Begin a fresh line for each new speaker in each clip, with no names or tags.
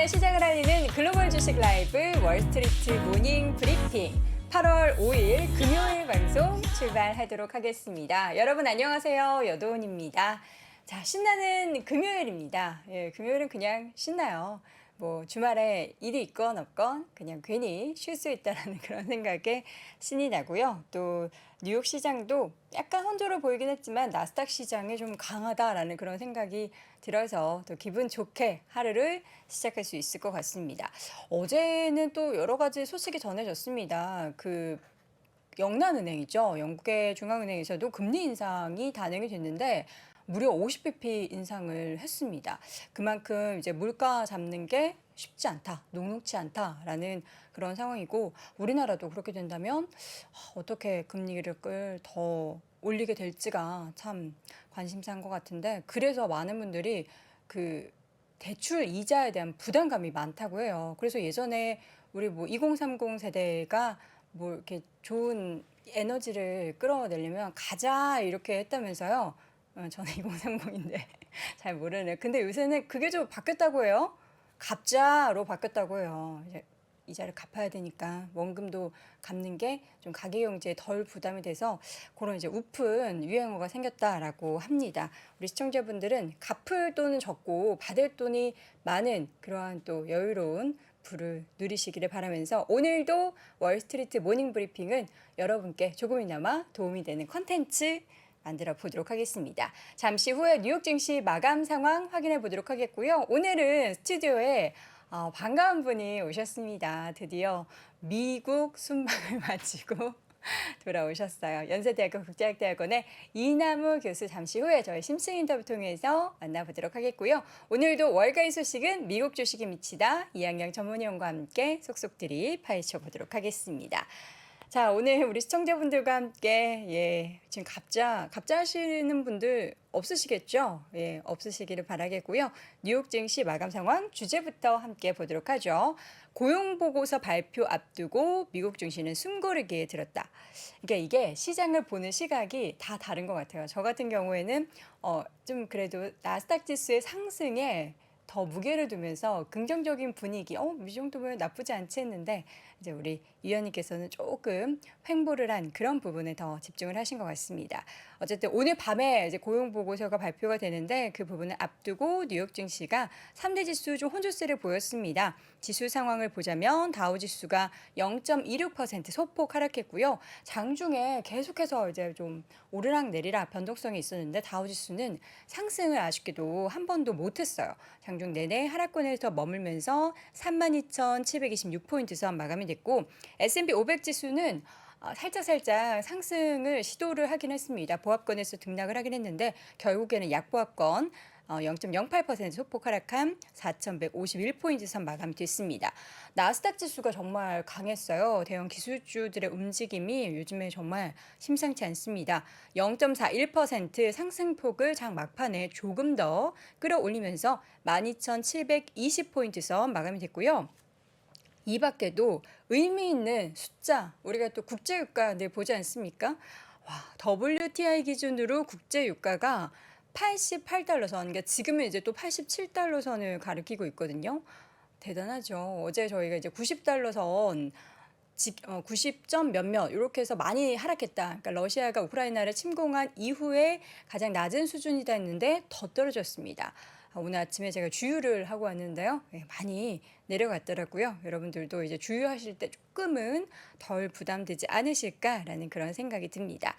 아침에 시장을 알리는 글로벌 주식 라이브 월스트리트 모닝 브리핑 8월 5일 금요일 방송 출발하도록 하겠습니다. 여러분 안녕하세요. 여도은입니다. 자, 신나는 금요일입니다. 예, 금요일은 그냥 신나요. 뭐 주말에 일이 있건 없건 그냥 괜히 쉴 수 있다라는 그런 생각에 신이 나고요. 또 뉴욕 시장도 약간 혼조로 보이긴 했지만 나스닥 시장이 좀 강하다라는 그런 생각이 들어서 또 기분 좋게 하루를 시작할 수 있을 것 같습니다. 어제는 또 여러 가지 소식이 전해졌습니다. 영란은행이죠. 영국의 중앙은행에서도 금리 인상이 단행이 됐는데 무려 50bp 인상을 했습니다. 그만큼 이제 물가 잡는 게 쉽지 않다, 녹록지 않다라는 그런 상황이고 우리나라도 그렇게 된다면 어떻게 금리를 더 올리게 될지가 참 관심사인 것 같은데 그래서 많은 분들이 그 대출 이자에 대한 부담감이 많다고 해요. 그래서 예전에 우리 뭐 2030 세대가 뭐 이렇게 좋은 에너지를 끌어내려면 가자 이렇게 했다면서요. 저는 2030인데 잘 모르네요. 근데 요새는 그게 좀 바뀌었다고 해요. 갑자로 바뀌었다고 해요. 이제 이자를 갚아야 되니까 원금도 갚는 게 좀 가계경제에 덜 부담이 돼서 그런 이제 우픈 유행어가 생겼다라고 합니다. 우리 시청자분들은 갚을 돈은 적고 받을 돈이 많은 그러한 또 여유로운 부를 누리시기를 바라면서 오늘도 월스트리트 모닝 브리핑은 여러분께 조금이나마 도움이 되는 컨텐츠 만들어 보도록 하겠습니다. 잠시 후에 뉴욕 증시 마감 상황 확인해 보도록 하겠고요. 오늘은 스튜디오에 반가운 분이 오셨습니다. 드디어 미국 순방을 마치고 돌아오셨어요. 연세대학교 국제학대학원의 이남우 교수 잠시 후에 저희 심층 인터뷰 통해서 만나보도록 하겠고요. 오늘도 월가의 소식은 미국 주식에 미치다 이양영 전문위원과 함께 속속들이 파헤쳐 보도록 하겠습니다. 자, 오늘 우리 시청자분들과 함께 지금 갑자 하시는 분들 없으시겠죠? 예, 없으시기를 바라겠고요. 뉴욕 증시 마감 상황 주제부터 함께 보도록 하죠. 고용 보고서 발표 앞두고 미국 증시는 숨고르기에 들었다. 그러니까 이게 시장을 보는 시각이 다 다른 것 같아요. 저 같은 경우에는 좀 그래도 나스닥 지수의 상승에 더 무게를 두면서 긍정적인 분위기, 이 정도면 나쁘지 않지 했는데 이제 우리 위원님께서는 조금 횡보를 한 그런 부분에 더 집중을 하신 것 같습니다. 어쨌든 오늘 밤에 이제 고용 보고서가 발표가 되는데 그 부분을 앞두고 뉴욕 증시가 3대 지수 좀 혼조세를 보였습니다. 지수 상황을 보자면 다우 지수가 0.26% 소폭 하락했고요. 장중에 계속해서 이제 좀 오르락 내리락 변동성이 있었는데 다우 지수는 상승을 아쉽게도 한 번도 못했어요. 장중 내내 하락권에서 머물면서 32,726포인트 선 마감이 됐고 S&P 500 지수는 살짝 상승을 시도를 하긴 했습니다. 보합권에서 등락을 하긴 했는데 결국에는 약보합권 0.08% 소폭 하락한 4,151포인트 선 마감이 됐습니다. 나스닥 지수가 정말 강했어요. 대형 기술주들의 움직임이 요즘에 정말 심상치 않습니다. 0.41% 상승폭을 장 막판에 조금 더 끌어올리면서 12,720포인트 선 마감이 됐고요. 이 밖에도 의미 있는 숫자, 우리가 또 국제유가 늘 보지 않습니까? WTI 기준으로 국제유가가 88달러 선, 그러니까 지금은 이제 또 87달러 선을 가리키고 있거든요. 대단하죠. 어제 저희가 이제 90달러 선, 90점 몇몇 이렇게 해서 많이 하락했다. 그러니까 러시아가 우크라이나를 침공한 이후에 가장 낮은 수준이다 했는데 더 떨어졌습니다. 오늘 아침에 제가 주유를 하고 왔는데요. 많이 내려갔더라고요. 여러분들도 이제 주유하실 때 조금은 덜 부담되지 않으실까라는 그런 생각이 듭니다.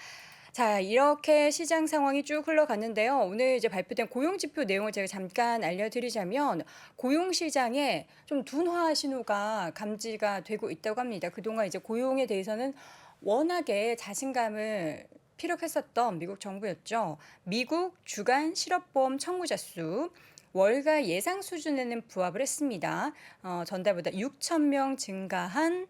자, 이렇게 시장 상황이 쭉 흘러갔는데요. 오늘 이제 발표된 고용지표 내용을 제가 잠깐 알려드리자면 고용시장에 좀 둔화 신호가 감지가 되고 있다고 합니다. 그동안 이제 고용에 대해서는 워낙에 자신감을 피력했었던 미국 정부였죠. 미국 주간 실업보험 청구자 수 월가 예상 수준에는 부합을 했습니다. 전달보다 6천 명 증가한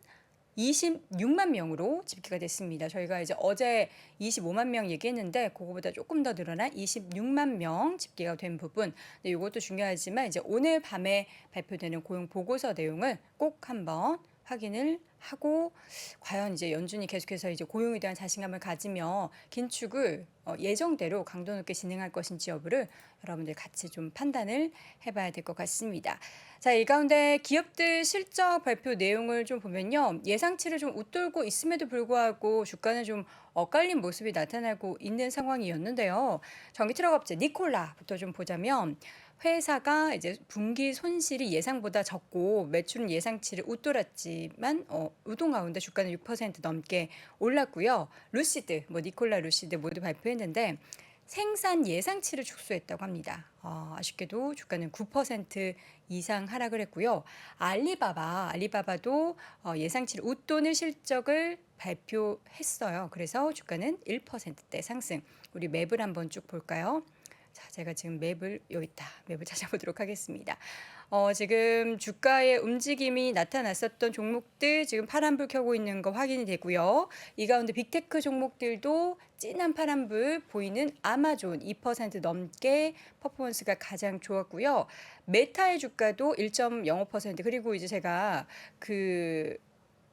26만 명으로 집계가 됐습니다. 저희가 이제 어제 25만 명 얘기했는데 그거보다 조금 더 늘어난 26만 명 집계가 된 부분. 이것도 중요하지만 이제 오늘 밤에 발표되는 고용 보고서 내용을 꼭 한번 확인을 하고 과연 이제 연준이 계속해서 이제 고용에 대한 자신감을 가지며 긴축을 예정대로 강도 높게 진행할 것인지 여부를 여러분들 같이 좀 판단을 해봐야 될 것 같습니다. 자, 이 가운데 기업들 실적 발표 내용을 좀 보면요. 예상치를 좀 웃돌고 있음에도 불구하고 주가는 좀 엇갈린 모습이 나타나고 있는 상황이었는데요. 전기 트럭 업체 니콜라부터 좀 보자면 회사가 이제 분기 손실이 예상보다 적고 매출은 예상치를 웃돌았지만 우동 가운데 주가는 6% 넘게 올랐고요. 루시드, 니콜라 루시드 모두 발표했는데 생산 예상치를 축소했다고 합니다. 아쉽게도 주가는 9% 이상 하락을 했고요. 알리바바도 예상치를 웃도는 실적을 발표했어요. 그래서 주가는 1%대 상승. 우리 맵을 한번 쭉 볼까요? 자, 제가 지금 여기 있다. 맵을 찾아보도록 하겠습니다. 지금 주가의 움직임이 나타났었던 종목들 지금 파란불 켜고 있는 거 확인이 되고요. 이 가운데 빅테크 종목들도 진한 파란불 보이는 아마존 2% 넘게 퍼포먼스가 가장 좋았고요. 메타의 주가도 1.05% 그리고 이제 제가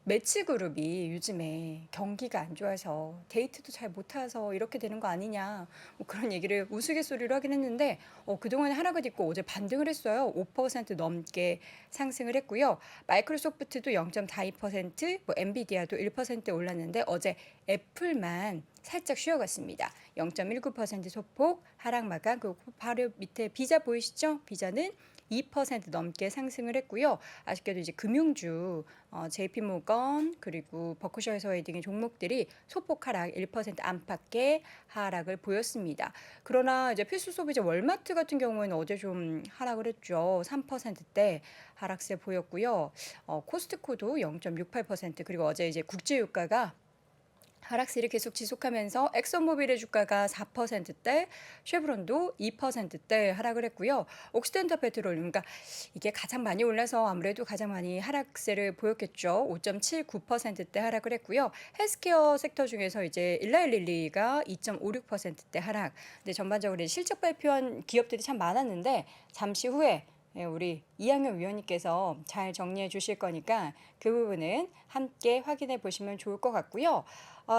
매치그룹이 요즘에 경기가 안 좋아서 데이트도 잘 못 타서 이렇게 되는 거 아니냐 그런 얘기를 우스갯소리로 하긴 했는데 그동안에 하락을 딛고 어제 반등을 했어요. 5% 넘게 상승을 했고요. 마이크로소프트도 0.42%, 엔비디아도 1% 올랐는데 어제 애플만 살짝 쉬어갔습니다. 0.19% 소폭 하락 마감. 그 바로 밑에 비자 보이시죠? 비자는 2% 넘게 상승을 했고요. 아쉽게도 이제 금융주 JP모건 그리고 버크셔 해서웨이 등의 종목들이 소폭 하락 1% 안팎의 하락을 보였습니다. 그러나 이제 필수 소비자 월마트 같은 경우에는 어제 좀 하락을 했죠. 3%대 하락세 보였고요. 코스트코도 0.68% 그리고 어제 이제 국제유가가 하락세를 계속 지속하면서 엑선모빌의 주가가 4%대, 쉐브론도 2%대 하락을 했고요. 옥시덴터 페트롤리움, 그러니까 이게 가장 많이 올라서 아무래도 가장 많이 하락세를 보였겠죠. 5.79%대 하락을 했고요. 헬스케어 섹터 중에서 이제 일라일릴리가 2.56%대 하락. 근데 전반적으로 실적 발표한 기업들이 참 많았는데 잠시 후에 우리 이항영 위원님께서 잘 정리해 주실 거니까 그 부분은 함께 확인해 보시면 좋을 것 같고요.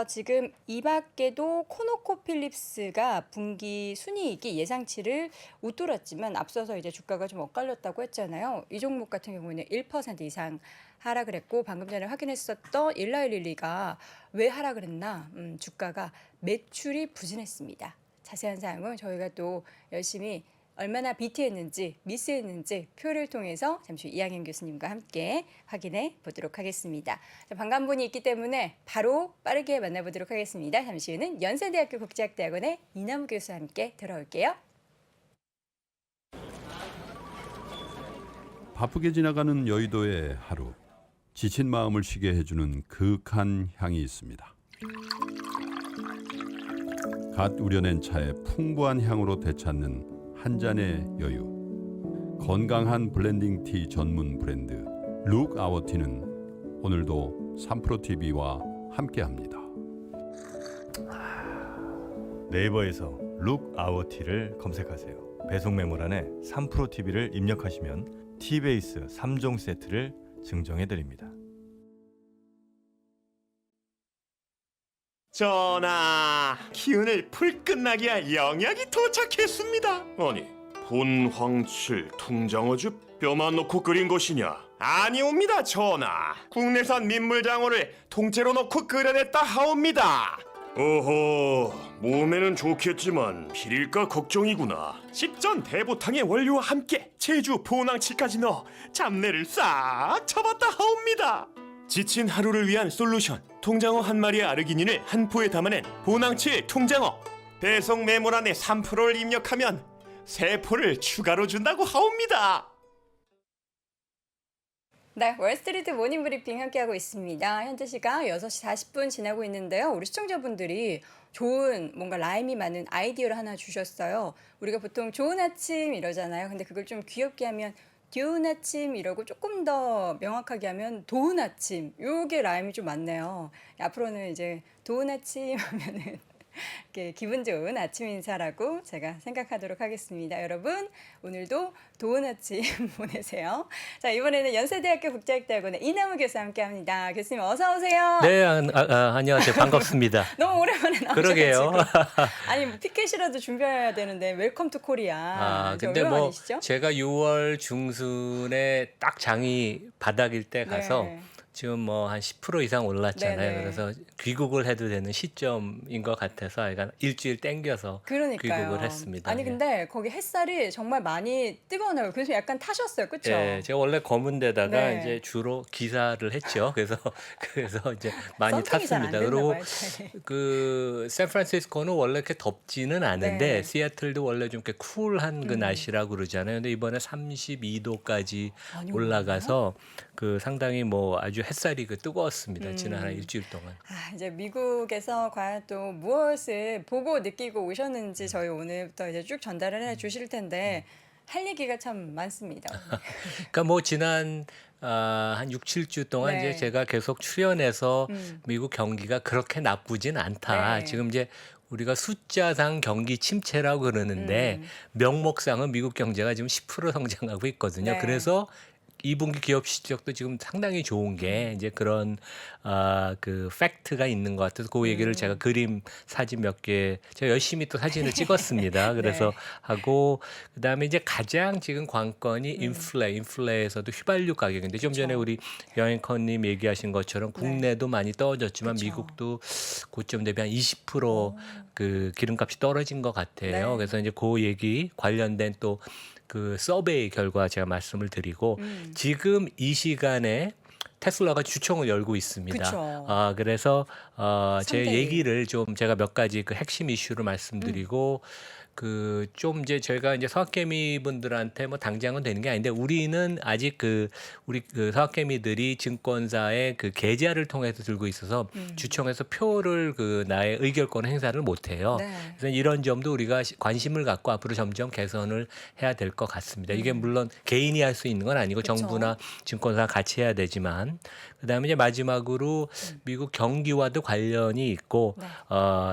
지금 이 밖에도 코노코필립스가 분기 순이익이 예상치를 웃돌았지만 앞서서 이제 주가가 좀 엇갈렸다고 했잖아요. 이 종목 같은 경우는 1% 이상 하락을 했고 방금 전에 확인했었던 일라일릴리가 왜 하락을 했나? 주가가 매출이 부진했습니다. 자세한 사항은 저희가 또 열심히 얼마나 비트했는지 미스했는지 표를 통해서 잠시 후 이항현 교수님과 함께 확인해 보도록 하겠습니다. 자, 반가운 분이 있기 때문에 바로 빠르게 만나보도록 하겠습니다. 잠시 후는 연세대학교 국제학대학원의 이남우 교수와 함께 돌아올게요.
바쁘게 지나가는 여의도의 하루. 지친 마음을 쉬게 해주는 그윽한 향이 있습니다. 갓 우려낸 차의 풍부한 향으로 되찾는 한 잔의 여유. 건강한 블렌딩 티 전문 브랜드 룩 아워 티는 오늘도 3프로TV와 함께합니다.
네이버에서 룩 아워 티를 검색하세요. 배송 메모란에 3프로TV를 입력하시면 티베이스 3종 세트를 증정해드립니다.
전하, 기운을 풀끝나게 할 영약이 도착했습니다.
아니, 본황칠 통장어즙 뼈만 넣고 끓인 것이냐?
아니옵니다, 전하. 국내산 민물장어를 통째로 넣고 끓여냈다 하옵니다.
어허, 몸에는 좋겠지만 비릴까 걱정이구나.
식전 대보탕의 원료와 함께 제주 보낭치까지 넣어 잡내를 싹 잡았다 하옵니다. 지친 하루를 위한 솔루션, 통장어 한 마리의 아르기닌을 한 포에 담아낸 보낭치 통장어. 배송 메모란에 3%를 입력하면 3포를 추가로 준다고 하옵니다.
네, 월스트리트 모닝 브리핑 함께하고 있습니다. 현재 시각 6시 40분 지나고 있는데요. 우리 시청자분들이 좋은 뭔가 라임이 많은 아이디어를 하나 주셨어요. 우리가 보통 좋은 아침 이러잖아요. 근데 그걸 좀 귀엽게 하면 좋은 아침 이러고 조금 더 명확하게 하면 도운 아침. 요게 라임이 좀 많네요. 앞으로는 이제 도운 아침 하면은 이렇게 기분 좋은 아침 인사라고 제가 생각하도록 하겠습니다. 여러분, 오늘도 좋은 아침 보내세요. 자, 이번에는 연세대학교 국제학대학원의 이남우 교수와 함께합니다. 교수님 어서 오세요.
네, 안녕하세요. 반갑습니다.
너무 오랜만에 나오셔가지고.
그러게요.
아니 뭐 피켓이라도 준비해야 되는데 웰컴 투 코리아.
근데 뭐 제가 6월 중순에 딱 장이 바닥일 때 가서
네.
지금 뭐 한 10% 이상 올랐잖아요.
네네.
그래서 귀국을 해도 되는 시점인 것 같아서 약간 일주일 땡겨서
그러니까요.
귀국을 했습니다.
아니
예.
근데 거기 햇살이 정말 많이 뜨거워요. 그래서 약간 타셨어요, 그렇죠?
예, 제가 원래 검은 데다가
네.
이제 주로 기사를 했죠. 그래서 이제 많이
썬팅이 잘안
탔습니다.
됐나
그리고
봐요, 잘.
그 샌프란시스코는 원래 이렇게 덥지는 않은데
네.
시애틀도 원래 좀 이렇게 쿨한 그 날씨라고 그러잖아요. 근데 이번에 32도까지
많이
올라가서 그 상당히 뭐 아주 햇살이 그 뜨거웠습니다. 지난 한 일주일 동안.
아, 이제 미국에서 과연 또 무엇을 보고 느끼고 오셨는지 저희 오늘부터 이제 쭉 전달을 해 주실 텐데 할 얘기가 참 많습니다.
그러니까 뭐 지난 한 6, 7주 동안
네.
이제 제가 계속 출연해서
음.
미국 경기가 그렇게 나쁘진 않다.
네.
지금 이제 우리가 숫자상 경기 침체라고 그러는데 명목상은 미국 경제가 지금 10% 성장하고 있거든요.
네.
그래서 2분기 기업 실적도 지금 상당히 좋은 게 이제 그런 그 팩트가 있는 것 같아서 그 얘기를 제가 그림 사진 몇 개 제가 열심히 또 사진을 찍었습니다. 그래서
네.
하고 그다음에 이제 가장 지금 관건이 인플레에서도 휘발유 가격인데 좀 전에
그쵸.
우리 여행커님 얘기하신 것처럼 국내도 많이 떨어졌지만
그쵸.
미국도 고점 대비 한 20%그 기름값이 떨어진 것 같아요.
네.
그래서 이제 그 얘기 관련된 또 그 서베이 결과 제가 말씀을 드리고 지금 이 시간에 테슬라가 주총을 열고 있습니다.
그쵸.
그래서 제
3대1.
얘기를 좀 제가 몇 가지 그 핵심 이슈를 말씀드리고 그 좀 이제 저희가 이제 서학개미 분들한테 뭐 당장은 되는 게 아닌데 우리는 아직 우리 그 서학개미들이 증권사의 그 계좌를 통해서 들고 있어서 주총에서 표를 그 나의 의결권 행사를 못 해요.
네.
그래서 이런 점도 우리가 관심을 갖고 앞으로 점점 개선을 해야 될 것 같습니다. 이게 물론 개인이 할 수 있는 건 아니고
그쵸.
정부나 증권사 같이 해야 되지만 그다음에 이제 마지막으로 미국 경기와도 관련이 있고
네.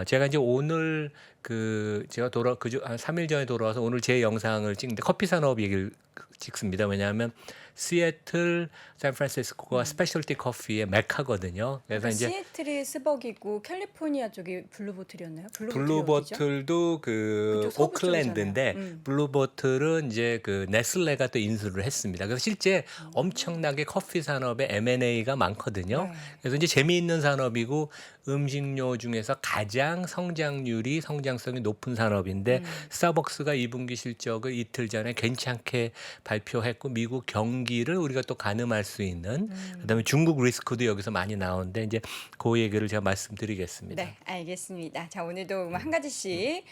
제가 이제 오늘 제가 한 3일 전에 돌아와서 오늘 제 영상을 찍는데 커피 산업 얘기를 찍습니다. 왜냐하면 시애틀, 샌프란시스코가 스페셜티 커피의 메카거든요. 그래서 이제
시애틀이 스벅이고 캘리포니아 쪽이 블루보틀이었나요?
블루보틀도
그쪽 서부
오클랜드인데
쪽이잖아요.
블루보틀은 이제 그 네슬레가 또 인수를 했습니다. 그래서 실제 엄청나게 커피 산업에 M&A가 많거든요.
네.
그래서 이제 재미있는 산업이고 음식료 중에서 가장 성장성이 높은 산업인데 스타벅스가 2분기 실적을 이틀 전에 괜찮게 발표했고 미국 경기를 우리가 또 가늠할 수 있는 그다음에 중국 리스크도 여기서 많이 나오는데 이제 그 얘기를 제가 말씀드리겠습니다.
네, 알겠습니다. 자, 오늘도 한 가지씩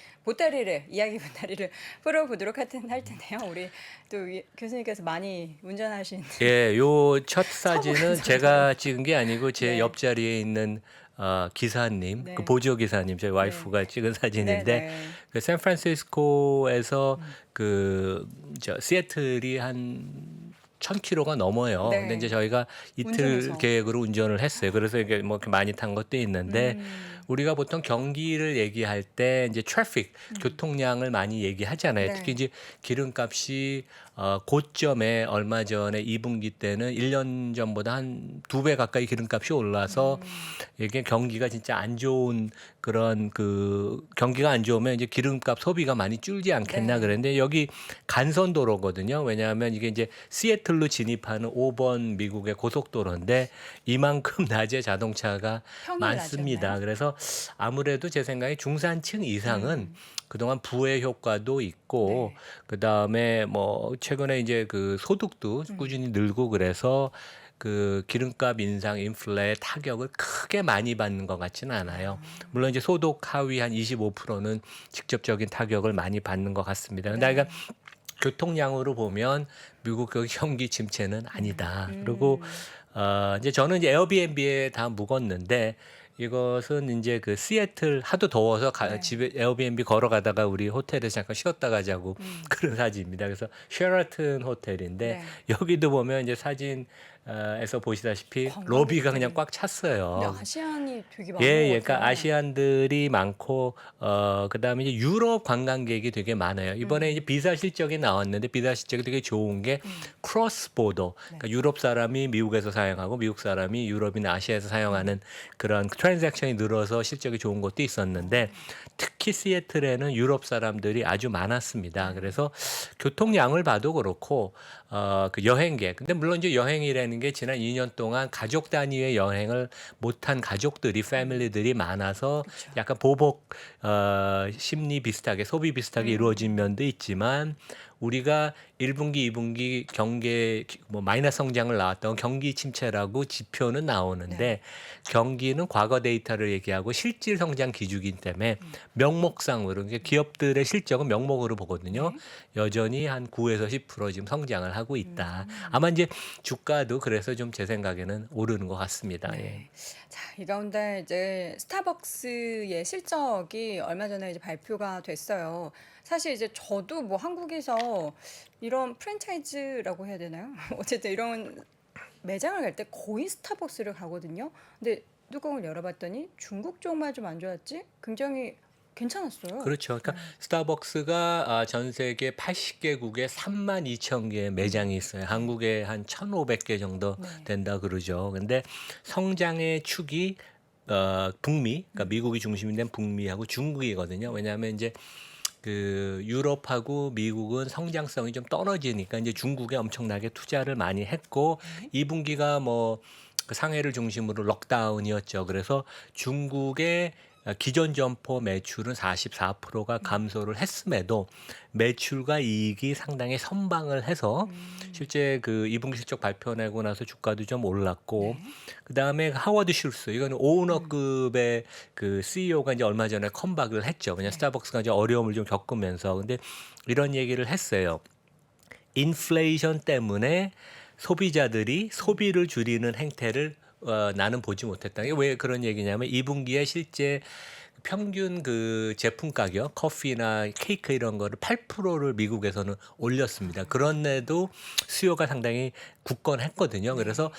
이야기 보따리를 풀어보도록 할 텐데요. 우리 또 교수님께서 많이 운전하신
예, 요 첫 사진은 제가 찍은 게 아니고 제
네.
옆자리에 있는 기사님,
네.
그 보조 기사님, 저희 와이프가 찍은 사진인데
네.
그 샌프란시스코에서 시애틀이 한 1,000km가 넘어요.
네.
근데 이제 저희가 이틀
운전해서.
계획으로 운전을 했어요. 그래서 이게 뭐 이렇게 많이 탄 것도 있는데 우리가 보통 경기를 얘기할 때 이제 트래픽, 교통량을 많이 얘기하잖아요.
네.
특히 이제 기름값이 고점에 얼마 전에 2분기 때는 1년 전보다 한 2배 가까이 기름값이 올라서 이게 경기가 진짜 안 좋은 그런 경기가 안 좋으면 이제 기름값 소비가 많이 줄지 않겠나
네.
그랬는데 여기 간선도로거든요. 왜냐하면 이게 이제 시애틀로 진입하는 5번 미국의 고속도로인데 이만큼 낮에 자동차가
평일
많습니다.
낮이었나요?
그래서 아무래도 제 생각에 중산층 이상은 그동안 부의 효과도 있고
네.
그다음에 뭐 최근에 이제 그 소득도 꾸준히 늘고 그래서 그 기름값 인상 인플레의 타격을 크게 많이 받는 것 같지는 않아요. 물론 이제 소득 하위 한 25%는 직접적인 타격을 많이 받는 것 같습니다. 근데
네.
그러니까 교통량으로 보면 미국 그 경기 침체는 아니다. 그리고 이제 저는 이제 에어비앤비에 다 묵었는데 이것은 이제 그 시애틀 하도 더워서
네.
집에 에어비앤비 걸어가다가 우리 호텔에서 잠깐 쉬었다 가자고 그런 사진입니다. 그래서 쉐라튼 호텔인데
네.
여기도 보면 이제 사진 에서 보시다시피
관광객들이.
로비가 그냥 꽉 찼어요.
근데 아시안이 되게 많은
예,
것
예,
같아요.
그러니까 아시안들이 많고 그다음에 이제 유럽 관광객이 되게 많아요. 이번에 이제 비자 실적이 나왔는데 비자 실적이 되게 좋은 게 크로스 보더. 그러니까 유럽 사람이 미국에서 사용하고 미국 사람이 유럽이나 아시아에서 사용하는 그런 트랜잭션이 늘어서 실적이 좋은 것도 있었는데 특히 시애틀에는 유럽 사람들이 아주 많았습니다. 그래서 교통량을 봐도 그렇고 그 여행객. 근데 물론 이제 여행이라는 게 지난 2년 동안 가족 단위의 여행을 못한 가족들이 패밀리들이 많아서 약간 보복 심리 비슷하게 소비 비슷하게 이루어진 면도 있지만 우리가 1분기, 2분기 경기 뭐 마이너스 성장을 나왔던 경기 침체라고 지표는 나오는데 경기는 과거 데이터를 얘기하고 실질 성장 기준이기 때문에 명목상으로 그러니까 기업들의 실적은 명목으로 보거든요. 여전히 한 9에서 10% 지금 성장을 하고 있다. 아마 이제 주가도 그래서 좀 제 생각에는 오르는 것 같습니다. 예.
자, 이 가운데 이제 스타벅스의 실적이 얼마 전에 이제 발표가 됐어요. 사실 이제 저도 뭐 한국에서 이런 프랜차이즈라고 해야 되나요? 어쨌든 이런 매장을 갈 때 거의 스타벅스를 가거든요. 근데 뚜껑을 열어봤더니 중국 쪽만 좀 안 좋았지? 굉장히 괜찮았어요.
그렇죠. 그러니까 스타벅스가 전 세계 80개국에 32,000개의 매장이 있어요. 한국에 한 1,500개 정도 된다 그러죠. 근데 성장의 축이 북미, 그러니까 미국이 중심이 된 북미하고 중국이거든요. 왜냐하면 이제 그 유럽하고 미국은 성장성이 좀 떨어지니까 이제 중국에 엄청나게 투자를 많이 했고 2분기가 뭐 그 상해를 중심으로 록다운이었죠. 그래서 중국의 기존 점포 매출은 44%가 감소를 했음에도 매출과 이익이 상당히 선방을 해서 실제 그 2분기 실적 발표내고 나서 주가도 좀 올랐고 그다음에 하워드 슐스 이거는 오너급의 그 CEO가 이제 얼마 전에 컴백을 했죠. 그냥 스타벅스가 이제 어려움을 좀 겪으면서 근데 이런 얘기를 했어요. 인플레이션 때문에 소비자들이 소비를 줄이는 행태를 나는 보지 못했다. 이게 왜 그런 얘기냐면 2분기에 실제 평균 그 제품 가격, 커피나 케이크 이런 거를 8%를 미국에서는 올렸습니다. 그런데도 수요가 상당히 굳건했거든요. 그래서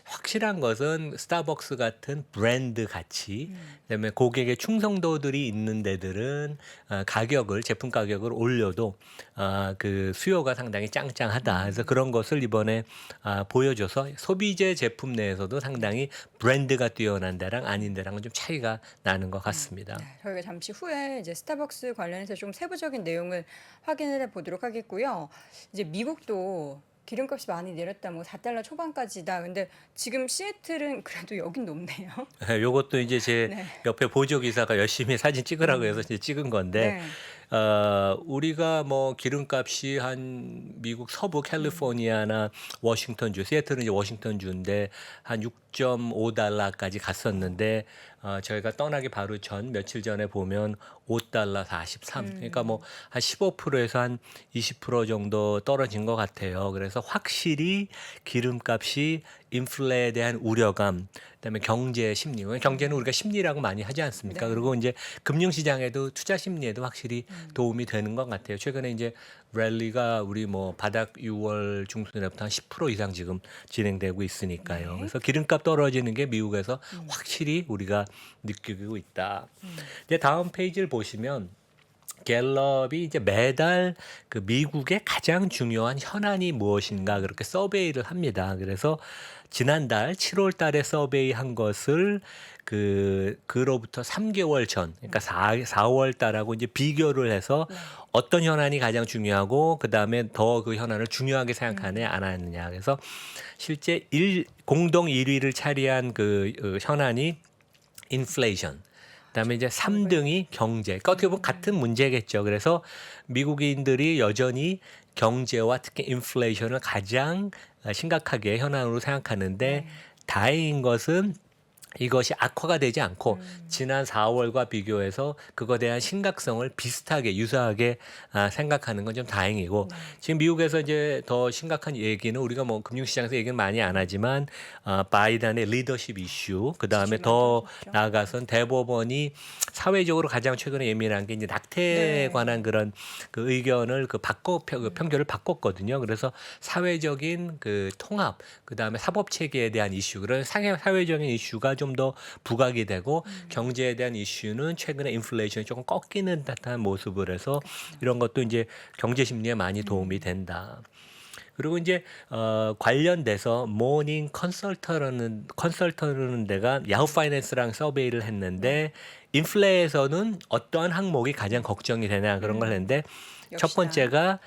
확실한 것은 스타벅스 같은 브랜드 가치, 그다음에 고객의 충성도들이 있는 데들은 가격을 제품 가격을 올려도 그 수요가 상당히 짱짱하다. 그래서 그런 것을 이번에 보여줘서 소비재 제품 내에서도 상당히 브랜드가 뛰어난 데랑 아닌 데랑은 좀 차이가 나는 것 같습니다.
네, 저희가 잠시 후에 이제 스타벅스 관련해서 좀 세부적인 내용을 확인해 보도록 하겠고요. 이제 미국도 기름값이 많이 내렸다, 뭐 4달러 초반까지다. 근데 지금 시애틀은 그래도 여긴 높네요.
요것도 이제 제
네.
옆에 보조 기사가 열심히 사진 찍으라고 해서 이제 찍은 건데 우리가 뭐 기름값이 한 미국 서부 캘리포니아나 워싱턴주, 시애틀은 이제 워싱턴주인데 한 6.5달러까지 갔었는데 저희가 떠나기 바로 전 며칠 전에 보면 5달러 43. 그러니까 뭐 한 15%에서 한 20% 정도 떨어진 것 같아요. 그래서 확실히 기름값이 인플레에 대한 우려감, 그다음에 경제 심리. 경제는 우리가 심리라고 많이 하지 않습니까?
네.
그리고 이제 금융 시장에도 투자 심리에도 확실히 도움이 되는 것 같아요. 최근에 이제 랠리가 우리 뭐 바닥 6월 중순에부터 한 10% 이상 지금 진행되고 있으니까요.
네.
그래서 기름값 떨어지는 게 미국에서 확실히 우리가 느끼고 있다. 이제 다음 페이지를 보시면 갤럽이 이제 매달 그 미국의 가장 중요한 현안이 무엇인가 그렇게 서베이를 합니다. 그래서 지난달 7월 달에 서베이 한 것을 그로부터 3개월 전, 그러니까 4월 달하고 이제 비교를 해서 어떤 현안이 가장 중요하고 그다음에 더 그 현안을 중요하게 생각하느냐 안 하느냐. 그래서 실제 공동 1위를 차지한 그 현안이 인플레이션. 그다음에 이제 3등이 경제. 그러니까 어떻게 보면 같은 문제겠죠. 그래서 미국인들이 여전히 경제와 특히 인플레이션을 가장 심각하게 현안으로 생각하는데 다행인 것은 이것이 악화가 되지 않고 지난 4월과 비교해서 그거에 대한 심각성을 비슷하게 유사하게 생각하는 건 좀 다행이고 지금 미국에서 이제 더 심각한 얘기는 우리가 뭐 금융시장에서 얘기는 많이 안 하지만 바이든의 리더십 이슈 그다음에
지지율
더
많이
나아가선 대법원이 사회적으로 가장 최근에 예민한 게 이제 낙태에
네.
관한 그런 그 의견을 그 판결을 바꿨거든요. 그래서 사회적인 그 통합 그다음에 사법 체계에 대한 이슈 그런 사회적인 이슈가 좀 더 부각이 되고 경제에 대한 이슈는 최근에 인플레이션이 조금 꺾이는 듯한 모습을 해서 이런 것도 이제 경제 심리에 많이 도움이 된다. 그리고 이제 관련돼서 모닝 컨설턴트라는 데가 야후 파이낸스랑 서베이를 했는데 인플레에서는 어떠한 항목이 가장 걱정이 되냐 그런 걸 했는데 첫
역시나.
번째가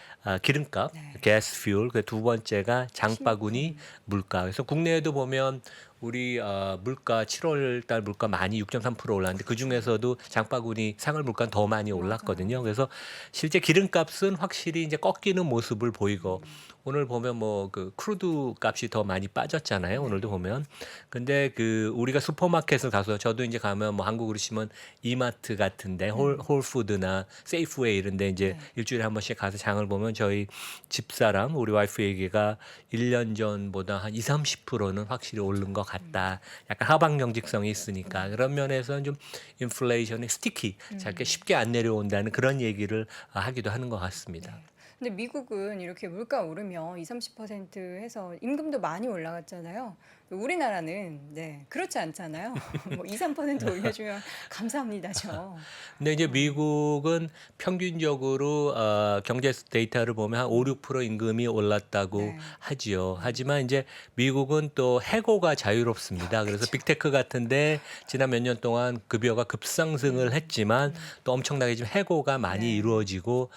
기름값,
네.
가스 퓨얼, 그 두 번째가 장바구니 물가. 그래서 국내에도 보면 우리 물가 7월 달 물가 많이 6.3% 올랐는데 그 중에서도 장바구니 생활 물가는 더 많이 올랐거든요. 그래서 실제 기름값은 확실히 이제 꺾이는 모습을 보이고 오늘 보면 뭐 그 크루드 값이 더 많이 빠졌잖아요. 오늘도 보면. 근데 그 우리가 슈퍼마켓을 가서 저도 이제 가면 뭐 한국으로 치면 이마트 같은데 홀푸드나 세이프웨이 이런 데 이제 일주일에 한 번씩 가서 장을 보면 저희 집사람 우리 와이프 얘기가 1년 전보다 한 20-30%는 확실히 오른 것 같다. 약간 하방 경직성이 있으니까 그런 면에서는 좀 인플레이션이 스티키, 잘게 쉽게 안 내려온다는 그런 얘기를 하기도 하는 것 같습니다.
근데 미국은 이렇게 물가 오르면 20-30% 해서 임금도 많이 올라갔잖아요. 우리나라는 그렇지 않잖아요. 뭐 2-3% 올려주면 감사합니다죠.
근데 이제 미국은 평균적으로 경제 데이터를 보면 한 5-6% 임금이 올랐다고
네.
하지요. 하지만 이제 미국은 또 해고가 자유롭습니다. 그래서 빅테크 같은데 지난 몇 년 동안 급여가 급상승을 했지만 또 엄청나게 지금 해고가 많이
네.
이루어지고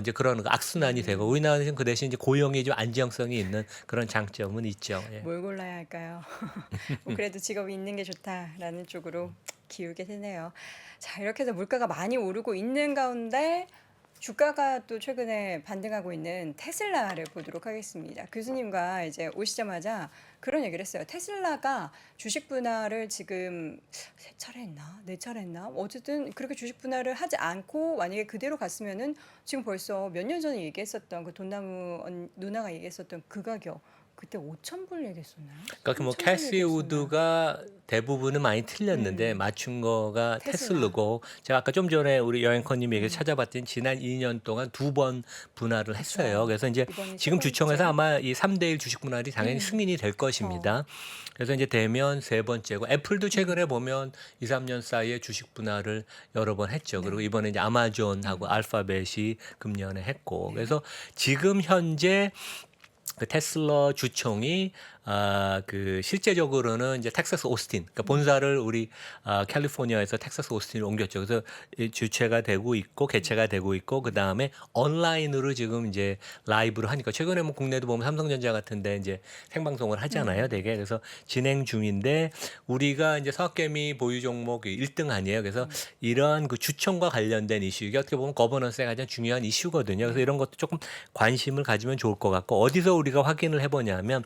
이제 그런 악순환이 되고 우리나라는 그 대신 이제 고용이 좀 안정성이 있는 그런 장점은 있죠. 예.
뭘 골라야 할까요? 뭐 그래도 직업이 있는 게 좋다라는 쪽으로 기울게 되네요. 자, 이렇게 해서 물가가 많이 오르고 있는 가운데 주가가 또 최근에 반등하고 있는 테슬라를 보도록 하겠습니다. 교수님과 이제 오시자마자 그런 얘기를 했어요. 테슬라가 주식 분할을 지금 3차례 했나? 4차례 했나? 어쨌든 그렇게 주식 분할을 하지 않고 만약에 그대로 갔으면은 지금 벌써 몇 년 전에 얘기했었던 그 돈나무 누나가 얘기했었던 그 가격 그때 5,000불 얘기했었나요?
그러니까 뭐
3,000불
캐시
얘기했었나요?
우드가 대부분은 많이 틀렸는데 맞춘 거가
테슬라.
테슬라고 제가 아까 좀 전에 우리 여행커님 얘기 찾아봤더니 지난 2년 동안 2번 분할을 했어요. 그래서 이제
이번이 세
지금 주총에서
번째.
아마 이 3대1 주식 분할이 당연히 승인이 될 것입니다. 그래서 이제 되면 세 번째고 애플도 최근에 보면 2-3년 사이에 주식 분할을 여러 번 했죠. 그리고 이번에 이제 아마존하고 알파벳이 금년에 했고 그래서 지금 현재 그 테슬라 주총이 그 실제적으로는 이제 텍사스 오스틴, 그러니까 본사를 우리 캘리포니아에서 텍사스 오스틴으로 옮겼죠. 그래서 이 주최가 되고 있고 개최가 되고 있고 그 다음에 온라인으로 지금 이제 라이브로 하니까 최근에 뭐 국내도 보면 삼성전자 같은데 이제 생방송을 하잖아요, 되게. 그래서 진행 중인데 우리가 이제 서학개미 보유 종목 1등 아니에요. 그래서 이러한 그 주총과 관련된 이슈 이게 어떻게 보면 거버넌스가 가장 중요한 이슈거든요. 그래서 이런 것도 조금 관심을 가지면 좋을 것 같고 어디서 우리가 확인을 해보냐면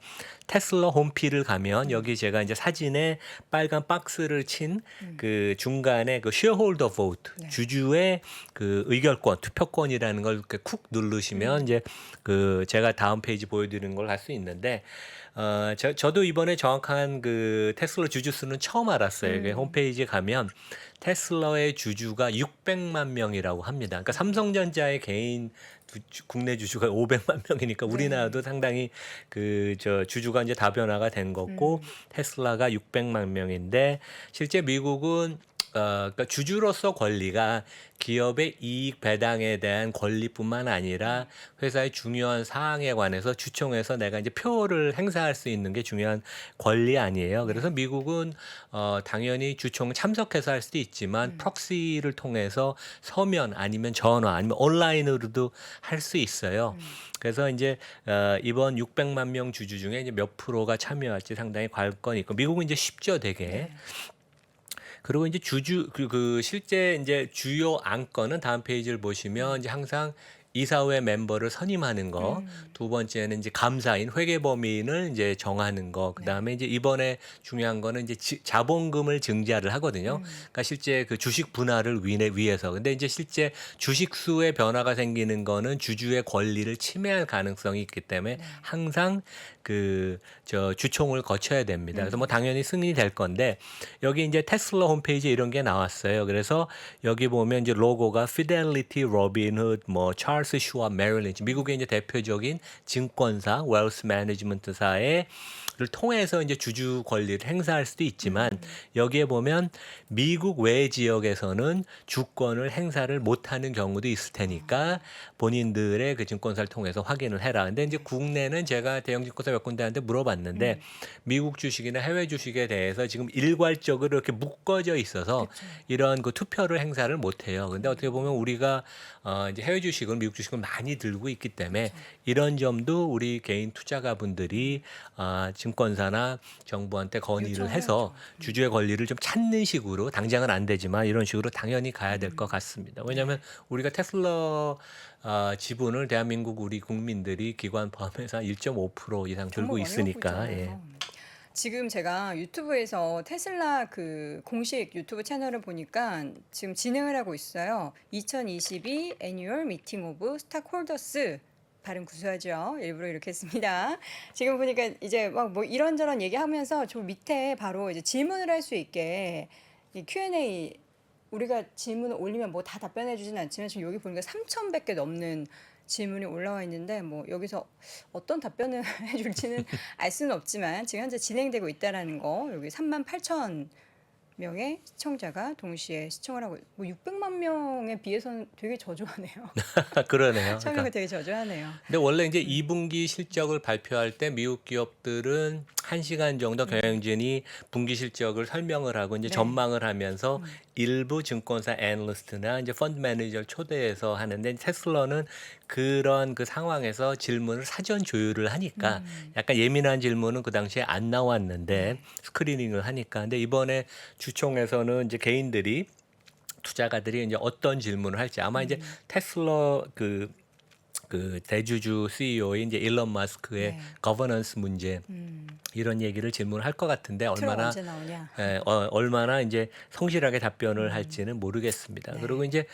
테슬라 홈피를 가면 여기 제가 이제 사진에 빨간 박스를 친 그 중간에 그 쉐어홀더 보트 주주의 그 의결권 투표권이라는 걸 이렇게 쿡 누르시면 이제 그 제가 다음 페이지 보여드리는 걸 할 수 있는데 저도 이번에 정확한 그 테슬라 주주 수는 처음 알았어요. 이게 홈페이지에 가면 테슬라의 주주가 600만 명이라고 합니다. 그러니까 삼성전자의 개인 국내 주주가 500만 명이니까 우리나라도 상당히 그 주주가 이제 다변화가 된 거고 테슬라가 600만 명인데 실제 미국은 그러니까 주주로서 권리가 기업의 이익 배당에 대한 권리뿐만 아니라 회사의 중요한 사항에 관해서 주총에서 내가 이제 표를 행사할 수 있는 게 중요한 권리 아니에요. 그래서 미국은 당연히 주총 참석해서 할 수도 있지만 프록시를 통해서 서면 아니면 전화 아니면 온라인으로도 할 수 있어요. 그래서 이제 이번 600만 명 주주 중에 이제 몇 프로가 참여할지 상당히 관건이 있고 미국은 이제 쉽죠, 되게. 그리고 이제 그 실제 이제 주요 안건은 다음 페이지를 보시면 이제 항상 이사회 멤버를 선임하는 거,
음.
두 번째는 이제 감사인 회계 범인을 이제 정하는 거, 그다음에 이제 이번에 중요한 거는 이제 자본금을 증자를 하거든요. 그러니까 실제 그 주식 분할을 위해서. 근데 이제 실제 주식 수의 변화가 생기는 거는 주주의 권리를 침해할 가능성이 있기 때문에 항상 그 저 주총을 거쳐야 됩니다. 그래서 뭐 당연히 승인이 될 건데 여기 이제 테슬라 홈페이지에 이런 게 나왔어요. 그래서 여기 보면 이제 로고가 Fidelity, Robinhood, 뭐 찰스 슈왑, 메릴 린치, 미국의 이제 대표적인 증권사, 웰스 매니지먼트사의 를 통해서 이제 주주 권리를 행사할 수도 있지만 여기에 보면 미국 외 지역에서는 주권을 행사를 못하는 경우도 있을 테니까 본인들의 그 증권사를 통해서 확인을 해라. 근데 이제 국내는 제가 대형 증권사 몇 군데한테 물어봤는데 미국 주식이나 해외 주식에 대해서 지금 일괄적으로 이렇게 묶어져 있어서 이런 그 투표를 행사를 못해요. 근데 어떻게 보면 우리가 이제 해외 주식은 미국 주식을 많이 들고 있기 때문에 이런 점도 우리 개인 투자가분들이 증권사나 정부한테 건의를 해서 주주의 권리를 좀 찾는 식으로 당장은 안 되지만 이런 식으로 당연히 가야 될 것 같습니다. 왜냐하면 우리가 테슬라 지분을 대한민국 우리 국민들이 기관 포함해서 1.5% 이상 들고
정말
있으니까.
많이
예.
보죠. 지금 제가 유튜브에서 테슬라 그 공식 유튜브 채널을 보니까 지금 진행을 하고 있어요. 2022 애뉴얼 미팅 오브 스탁홀더스. 발음 구수하죠. 일부러 이렇게 했습니다. 지금 보니까 이제 막 뭐 이런저런 얘기하면서 저 밑에 바로 이제 질문을 할 수 있게 이 Q&A 우리가 질문을 올리면 뭐 다 답변해 주진 않지만 지금 여기 보니까 3,100개 넘는 질문이 올라와 있는데 뭐 여기서 어떤 답변을 해줄지는 알 수는 없지만 지금 현재 진행되고 있다라는 거 여기 38,000 명의 시청자가 동시에 시청을 하고 뭐 600만 명에 비해서는 되게 저조하네요.
그러네요.
참여가 되게 저조하네요.
근데 원래 이제 2분기 실적을 발표할 때 미국 기업들은 1시간 정도 경영진이 분기 실적을 설명을 하고 이제
네.
전망을 하면서 일부 증권사 애널리스트나 이제 펀드 매니저를 초대해서 하는데 테슬라는 그런 그 상황에서 질문을 사전 조율을 하니까 약간 예민한 질문은 그 당시에 안 나왔는데 스크리닝을 하니까 근데 이번에 주총에서는 이제 개인들이 투자가들이 이제 어떤 질문을 할지 아마 이제 테슬라 그 대주주 CEO인 이제 일론 마스크의
네.
거버넌스 문제 이런 얘기를 질문을 할 것 같은데
트럭
얼마나
언제 나오냐?
얼마나 이제 성실하게 답변을 할지는 모르겠습니다.
네.
그리고 이제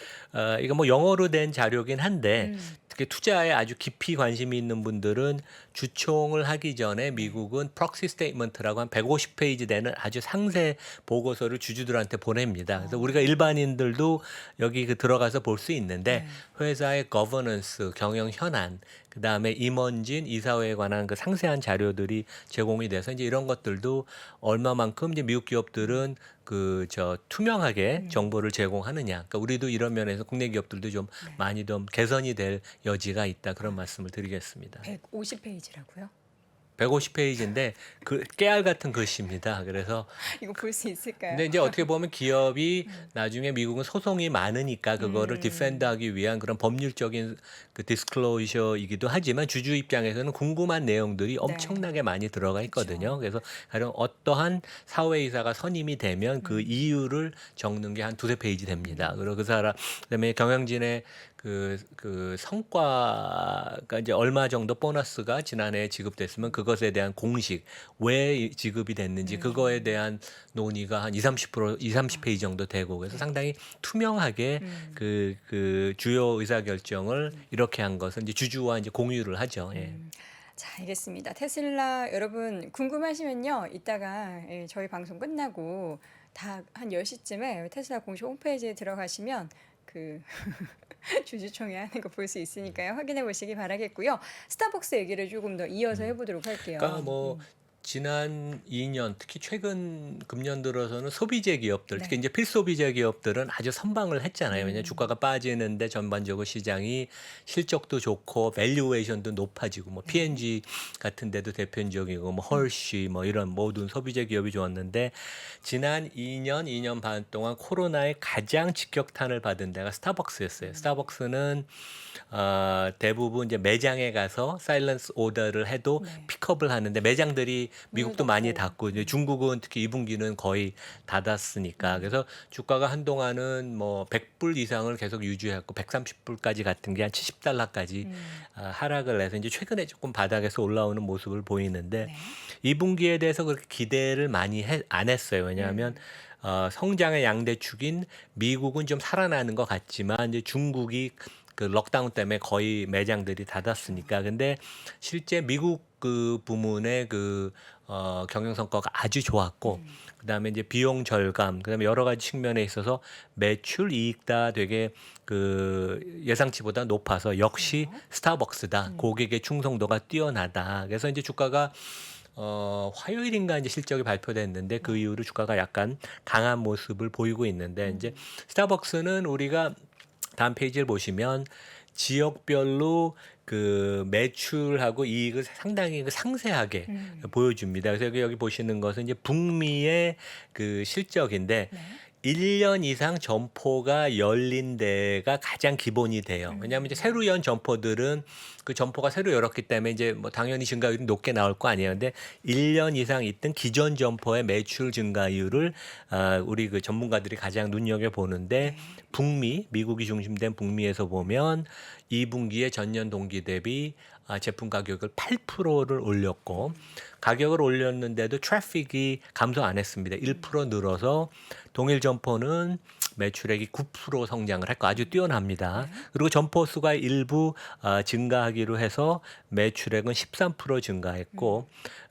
이거 뭐 영어로 된 자료긴 한데 특히 투자에 아주 깊이 관심이 있는 분들은 주총을 하기 전에 미국은 프록시 스테이트먼트라고 한 150페이지 되는 아주 상세 보고서를 주주들한테 보냅니다. 그래서 우리가 일반인들도 여기 그 들어가서 볼 수 있는데 회사의 거버넌스, 경영 현안, 그 다음에 임원진 이사회에 관한 그 상세한 자료들이 제공이 돼서 이제 이런 것들도 얼마만큼 이제 미국 기업들은 그 투명하게 정보를 제공하느냐. 그러니까 우리도 이런 면에서 국내 기업들도 좀 많이 좀 개선이 될 여지가 있다 그런 말씀을 드리겠습니다.
150페이지라고요?
150페이지인데 그 깨알 같은 글씨입니다. 그래서
이거 볼 수 있을까요?
근데 이제 어떻게 보면 기업이 나중에 미국은 소송이 많으니까 그거를 디펜드하기 위한 그런 법률적인 그 디스클로저이기도 하지만 주주 입장에서는 궁금한 내용들이 엄청나게 많이 들어가 있거든요. 그래서 가령 어떠한 사회이사가 선임이 되면 그 이유를 적는 게 한 두세 페이지 됩니다. 그리고 그다음에 경영진의 그 성과가 이제 얼마 정도 보너스가 지난해 지급됐으면 그것에 대한 공식 왜 지급이 됐는지 그거에 대한 논의가 한 30페이지 정도 되고 그래서 상당히 투명하게 그 주요 의사 결정을 이렇게 한 것은 이제 주주와 이제 공유를 하죠. 예.
자, 알겠습니다. 테슬라 여러분 궁금하시면요. 이따가 저희 방송 끝나고 다 한 10시쯤에 테슬라 공식 홈페이지에 들어가시면 그 주주총회 하는 거 볼 수 있으니까요. 확인해 보시기 바라겠고요. 스타벅스 얘기를 조금 더 이어서 해보도록 할게요.
그러니까 뭐 지난 2년 특히 최근 금년 들어서는 소비재 기업들 특히 이제 필소비재 기업들은 아주 선방을 했잖아요. 왜냐하면 주가가 빠지는데 전반적으로 시장이 실적도 좋고 밸류에이션도 높아지고 뭐 P&G 같은 데도 대표적이고 뭐 헐시 뭐 이런 모든 소비재 기업이 좋았는데 지난 2년 반 동안 코로나에 가장 직격탄을 받은 데가 스타벅스였어요. 스타벅스는 대부분 이제 매장에 가서 사일런스 오더를 해도 픽업을 하는데 매장들이 미국도 많이 닫고 이제 중국은 특히 2분기는 거의 닫았으니까 그래서 주가가 한동안은 뭐 100불 이상을 계속 유지했고 130불까지 같은 게 한 70달러까지 하락을 해서 이제 최근에 조금 바닥에서 올라오는 모습을 보이는데
네.
2분기에 대해서 그렇게 기대를 많이 안 했어요. 왜냐하면 성장의 양대축인 미국은 좀 살아나는 것 같지만 이제 중국이 그 록다운 때문에 거의 매장들이 닫았으니까. 근데 실제 미국 그 부문의 그 경영 성과가 아주 좋았고, 그다음에 이제 비용 절감, 그다음에 여러 가지 측면에 있어서 매출 이익 다 되게 그 예상치보다 높아서 역시 스타벅스다. 고객의 충성도가 뛰어나다. 그래서 이제 주가가 화요일인가 이제 실적이 발표됐는데 그 이후로 주가가 약간 강한 모습을 보이고 있는데 이제 스타벅스는 우리가 다음 페이지를 보시면 지역별로 그 매출하고 이익을 상당히 그 상세하게 보여줍니다. 그래서 여기 보시는 것은 이제 북미의 그 실적인데 1년 이상 점포가 열린 데가 가장 기본이 돼요. 왜냐하면 이제 새로 연 점포들은 그 점포가 새로 열었기 때문에 이제 뭐 당연히 증가율이 높게 나올 거 아니에요. 근데 1년 이상 있던 기존 점포의 매출 증가율을 우리 그 전문가들이 가장 눈여겨 보는데 북미, 미국이 중심된 북미에서 보면 2분기에 전년 동기 대비 제품 가격을 8%를 올렸고 가격을 올렸는데도 트래픽이 감소 안 했습니다. 1% 늘어서 동일 점포는 매출액이 9% 성장을 했고 아주 뛰어납니다. 그리고 점포 수가 일부 증가하기로 해서 매출액은 13% 증가했고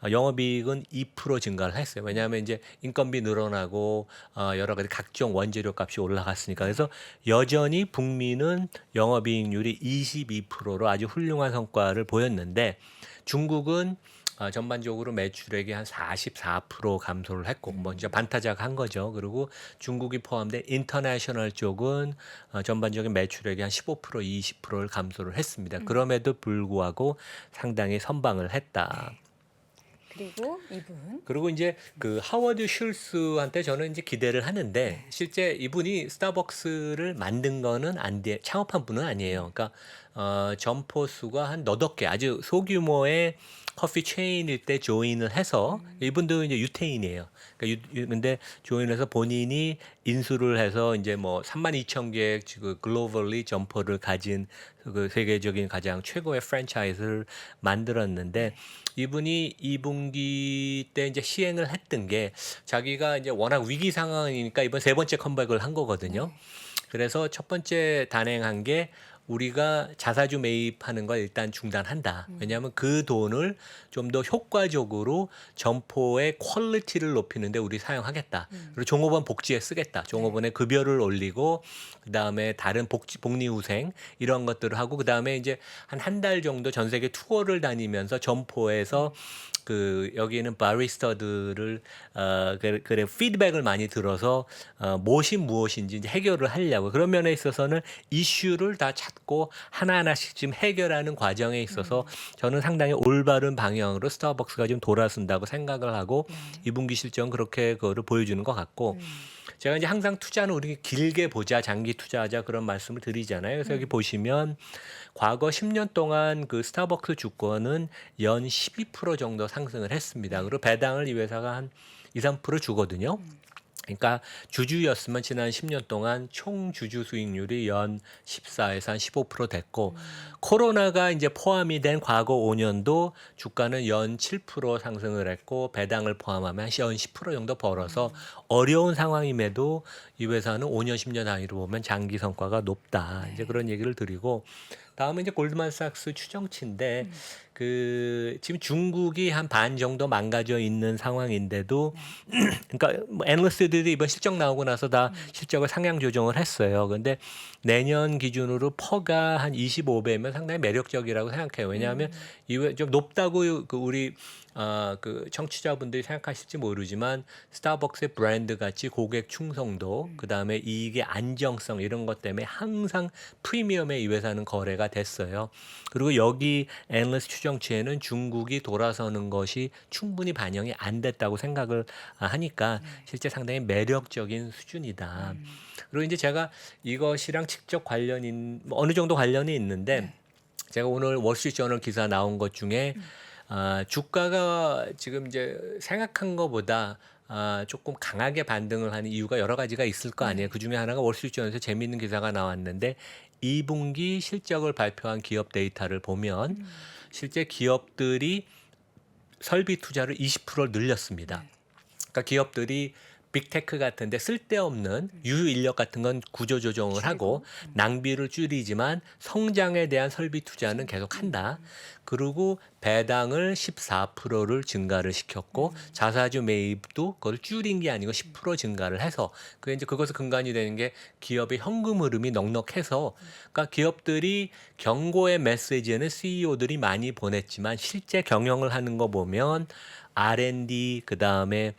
영업이익은 2% 증가를 했어요. 왜냐하면 이제 인건비 늘어나고 여러 가지 각종 원재료 값이 올라갔으니까. 그래서 여전히 북미는 영업이익률이 22%로 아주 훌륭한 성과를 보였는데 중국은 전반적으로 매출액이 한 44% 감소를 했고 먼저 반타작한 거죠. 그리고 중국이 포함된 인터내셔널 쪽은 전반적인 매출액이 한 15% 20%를 감소를 했습니다. 그럼에도 불구하고 상당히 선방을 했다.
그리고 이분
그리고 이제 그 하워드 슐스한테 저는 이제 기대를 하는데 실제 이분이 스타벅스를 만든 거는 창업한 분은 아니에요. 그러니까 점포 수가 한 너덟 개 아주 소규모의 커피 체인일 때 조인을 해서 이분도 이제 유태인이에요. 그러니까 근데 조인을 해서 본인이 인수를 해서 이제 뭐 32,000개 지금 글로벌리 점포를 가진 그 세계적인 가장 최고의 프랜차이즈를 만들었는데 이분이 2분기 때 이제 시행을 했던 게 자기가 이제 워낙 위기 상황이니까 이번 세 번째 컴백을 한 거거든요. 그래서 첫 번째 단행한 게 우리가 자사주 매입하는 걸 일단 중단한다. 왜냐하면 그 돈을 좀 더 효과적으로 점포의 퀄리티를 높이는데 우리 사용하겠다. 그리고 종업원 복지에 쓰겠다. 종업원의 급여를 올리고 그다음에 다른 복리후생 이런 것들을 하고 그다음에 이제 한 달 정도 전 세계 투어를 다니면서 점포에서 그 여기는 바리스타들을 그래 피드백을 많이 들어서 무엇인지 이제 해결을 하려고 그런 면에 있어서는 이슈를 다 찾고 하나하나씩 지금 해결하는 과정에 있어서 저는 상당히 올바른 방향으로 스타벅스가 좀 돌아선다고 생각을 하고 2분기 실적은 그렇게 그거를 보여주는 것 같고 제가 이제 항상 투자는 우리 길게 보자, 장기 투자하자 그런 말씀을 드리잖아요. 그래서 여기 보시면 과거 10년 동안 그 스타벅스 주권은 연 12% 정도 상승을 했습니다. 그리고 배당을 이 회사가 한 2, 3% 주거든요. 그러니까 주주였으면 지난 10년 동안 총 주주 수익률이 연 14에서 한 15% 됐고 코로나가 이제 포함이 된 과거 5년도 주가는 연 7% 상승을 했고 배당을 포함하면 연 10% 정도 벌어서 어려운 상황임에도 이 회사는 5년 10년 단위로 보면 장기 성과가 높다. 이제 그런 얘기를 드리고 다음은 이제 골드만삭스 추정치인데 그 지금 중국이 한 반 정도 망가져 있는 상황인데도 그러니까 뭐 애널리스트들이 이번 실적 나오고 나서 다 실적을 상향 조정을 했어요. 근데 내년 기준으로 퍼가 한 25배면 상당히 매력적이라고 생각해요. 왜냐하면 이외 좀 높다고 그 우리 그 청취자분들이 생각하실지 모르지만 스타벅스의 브랜드 가치, 고객 충성도, 그 다음에 이익의 안정성 이런 것 때문에 항상 프리미엄에 이 회사는 거래가 됐어요. 그리고 여기 애널리스트 추정치에는 중국이 돌아서는 것이 충분히 반영이 안 됐다고 생각을 하니까 실제 상당히 매력적인 수준이다. 그리고 이제 제가 이것이랑 직접 어느 정도 관련이 있는데 제가 오늘 월스트리트저널 기사 나온 것 중에 주가가 지금 이제 생각한 것보다 조금 강하게 반등을 하는 이유가 여러 가지가 있을 거 아니에요. 그 중에 하나가 월스트리트저널에서 재미있는 기사가 나왔는데 2분기 실적을 발표한 기업 데이터를 보면 실제 기업들이 설비 투자를 20% 늘렸습니다. 그러니까 기업들이 빅테크 같은데 쓸데없는 유유 인력 같은 건 구조 조정을 하고 낭비를 줄이지만 성장에 대한 설비 투자는 계속 한다. 그리고 배당을 14%를 증가를 시켰고 자사주 매입도 그걸 줄인 게 아니고 10% 증가를 해서 그게 이제 그것을 근간이 되는 게 기업의 현금 흐름이 넉넉해서 그러니까 기업들이 경고의 메시지는 CEO들이 많이 보냈지만 실제 경영을 하는 거 보면 R&D 그다음에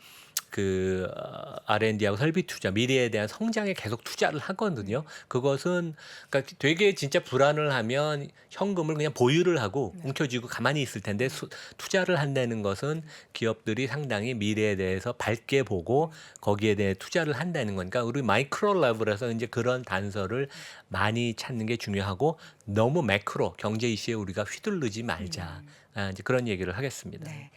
R&D하고 설비 투자, 미래에 대한 성장에 계속 투자를 하거든요. 그것은 그러니까 되게 진짜 불안을 하면 현금을 그냥 보유를 하고 움켜쥐고 가만히 있을 텐데 투자를 한다는 것은 기업들이 상당히 미래에 대해서 밝게 보고 거기에 대해 투자를 한다는 거니까 우리 마이크로 레벨에서 이제 그런 단서를 많이 찾는 게 중요하고 너무 매크로 경제 이슈에 우리가 휘둘르지 말자. 이제 그런 얘기를 하겠습니다.
네.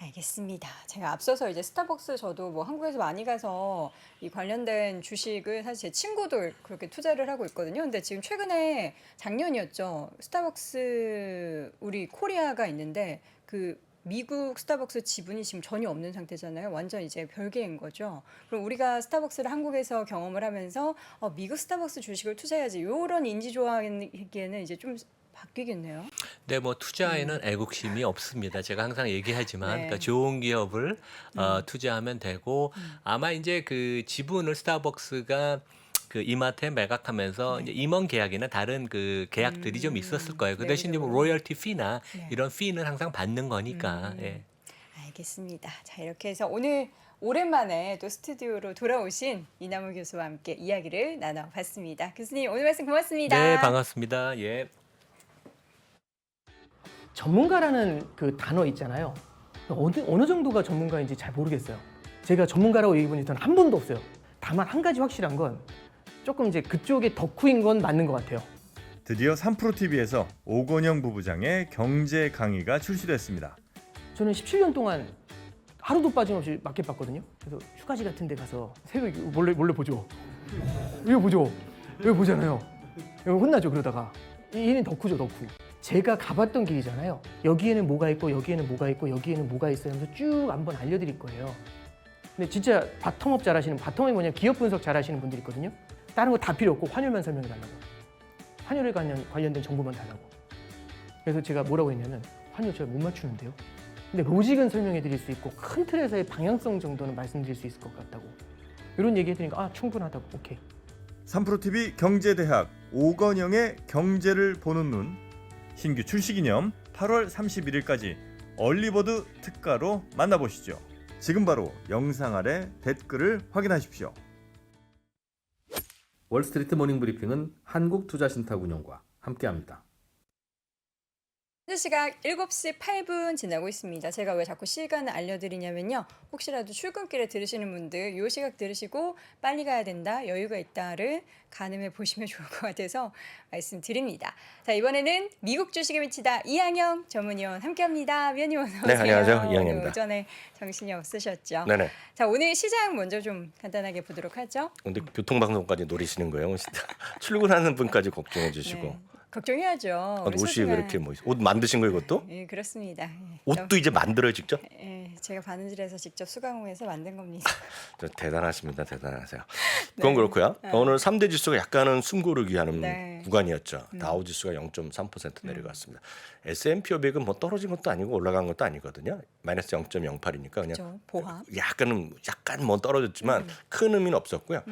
알겠습니다. 제가 앞서서 이제 스타벅스 저도 뭐 한국에서 많이 가서 이 관련된 주식을 사실 제 친구들 그렇게 투자를 하고 있거든요. 근데 지금 최근에 작년이었죠. 스타벅스 우리 코리아가 있는데 그 미국 스타벅스 지분이 지금 전혀 없는 상태잖아요. 완전 이제 별개인 거죠. 그럼 우리가 스타벅스를 한국에서 경험을 하면서 미국 스타벅스 주식을 투자해야지 이런 인지 조항에는 이제 좀 바뀌겠네요.
네, 뭐 투자에는 애국심이 없습니다. 제가 항상 얘기하지만,
네.
그러니까 좋은 기업을 투자하면 되고 아마 이제 그 지분을 스타벅스가 그 이마트에 매각하면서 이제 임원 계약이나 다른 그 계약들이 좀 있었을 거예요. 그 대신 뭐
내부적으로.
로열티 피나
네.
이런 피는 항상 받는 거니까. 예.
알겠습니다. 자, 이렇게 해서 오늘 오랜만에 또 스튜디오로 돌아오신 이남우 교수와 함께 이야기를 나눠봤습니다. 교수님 오늘 말씀 고맙습니다.
네, 반갑습니다. 예.
전문가라는 그 단어 있잖아요. 어느 정도가 전문가인지 잘 모르겠어요. 제가 전문가라고 얘기해 본 적은 한 번도 없어요. 다만 한 가지 확실한 건 조금 이제 그쪽의 덕후인 건 맞는 것 같아요.
드디어 3프로TV에서 오건영 부부장의 경제 강의가 출시됐습니다.
저는 17년 동안 하루도 빠짐없이 마켓 봤거든요. 그래서 휴가지 같은 데 가서 새벽 몰래 보죠. 이거 보죠. 이거 보잖아요. 이거 혼나죠 그러다가. 얘는 덕후죠 덕후. 제가 가봤던 길이잖아요. 여기에는 뭐가 있고 여기에는 뭐가 있고 여기에는 뭐가 있어요 하면서 쭉 한번 알려드릴 거예요. 근데 진짜 바텀업 잘하시는, 바텀업이 뭐냐, 기업 분석 잘하시는 분들 있거든요. 다른 거 다 필요 없고 환율만 설명해 달라고. 환율에 관련된 정보만 달라고. 그래서 제가 뭐라고 했냐면 환율 잘 못 맞추는데요. 근데 로직은 설명해 드릴 수 있고 큰 틀에서의 방향성 정도는 말씀드릴 수 있을 것 같다고. 이런 얘기 해드리니까 충분하다고. 오케이.
3프로TV 경제대학 오건영의 경제를 보는 눈 신규 출시 기념 8월 31일까지 얼리버드 특가로 만나보시죠. 지금 바로 영상 아래 댓글을 확인하십시오.
월스트리트 모닝브리핑은 한국투자신탁운용과 함께합니다.
현재 시각 7시 8분 지나고 있습니다. 제가 왜 자꾸 시간을 알려드리냐면요. 혹시라도 출근길에 들으시는 분들 이 시각 들으시고 빨리 가야 된다, 여유가 있다를 가늠해 보시면 좋을 것 같아서 말씀드립니다. 자, 이번에는 미국 주식에 미치다 이항영 전문위원 함께합니다. 위원님 어서 오세요.
네, 안녕하세요.
오늘
이항영입니다.
오전에 정신이 없으셨죠?
네네.
자, 오늘 시장 먼저 좀 간단하게 보도록 하죠.
근데 교통방송까지 노리시는 거예요. 출근하는 분까지 걱정해 주시고.
네, 걱정해야죠. 우리
옷이 왜
소중한-
이렇게 옷 만드신 거예요, 이것도?
예, 그렇습니다. 예.
옷도 이제 만들어요, 직접?
예, 제가 바느질해서 직접 수강호에서 만든 겁니다.
저 대단하십니다. 대단하세요. 그건
네.
그렇고요.
네.
오늘 3대 지수가 약간은 숨고르기 하는
네.
구간이었죠. 다우 지수가 0.3% 내려갔습니다. S&P 500은 뭐 떨어진 것도 아니고 올라간 것도 아니거든요. 마이너스 0.08이니까 그냥
그렇죠. 보합.
약간 뭐 떨어졌지만 큰 의미는 없었고요.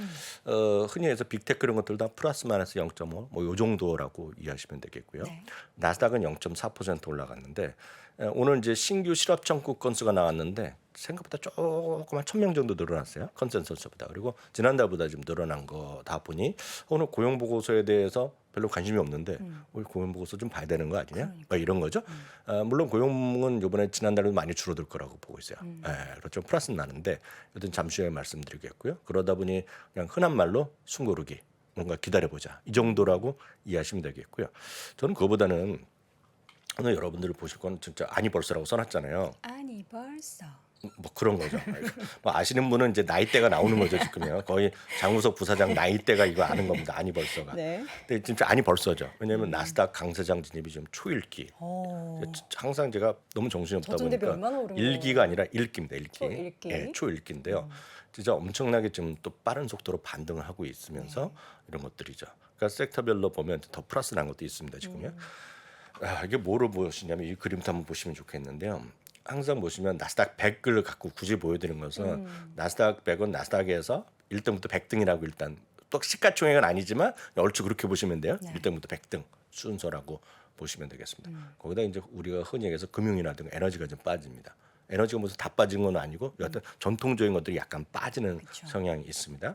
흔히 해서 빅테크 이런 것들 다 플러스 마이너스 0.5 뭐 요 정도라고 이해하시면 되겠고요.
네.
나스닥은 0.4% 올라갔는데 오늘 이제 신규 실업 청구 건수가 나왔는데 생각보다 조금 한 1,000명 정도 늘어났어요. 컨센서스보다. 그리고 지난달보다 좀 늘어난 거다 보니 오늘 고용 보고서에 대해서 별로 관심이 없는데 우리 고용 보고서 좀 봐야 되는 거 아니냐? 뭐 이런 거죠. 물론 고용은 이번에 지난달에 많이 줄어들 거라고 보고 있어요. 그렇죠. 플러스는 나는데 여튼 잠시 후에 말씀드리겠고요. 그러다 보니 그냥 흔한 말로 숨고르기, 뭔가 기다려보자 이 정도라고 이해하시면 되겠고요. 저는 그거보다는 오늘 여러분들이 보실 건 진짜 아니 벌써라고 써놨잖아요.
아니 벌써.
뭐 그런 거죠. 뭐 아시는 분은 이제 나이대가 나오는 거죠 지금요. 거의 장우석 부사장 나이대가 이거 아는 겁니다. 아니 벌써가.
네.
근데 진짜 아니 벌써죠. 왜냐하면 나스닥 강세장 진입이 지금 초일기. 항상 제가 너무 정신이 없다
저점 대비
보니까
얼마나 오른
일기가 아니라 일기입니다. 일기.
초일기.
예, 초일기인데요. 진짜 엄청나게 지금 또 빠른 속도로 반등을 하고 있으면서 이런 것들이죠. 그러니까 섹터별로 보면 더 플러스 난 것도 있습니다. 지금요. 이게 뭐로 보시냐면 이 그림부터 한번 보시면 좋겠는데요. 항상 보시면 나스닥 100을 갖고 굳이 보여드리는 것은 나스닥 100은 나스닥에서 1등부터 100등이라고 일단 또 시가총액은 아니지만 얼추 그렇게 보시면 돼요. 1등부터 100등 순서라고 보시면 되겠습니다. 거기다 이제 우리가 흔히 얘기해서 금융이라든가 에너지가 좀 빠집니다. 에너지가 무슨 다 빠진 건 아니고 여하튼 전통적인 것들이 약간 빠지는 성향이 있습니다.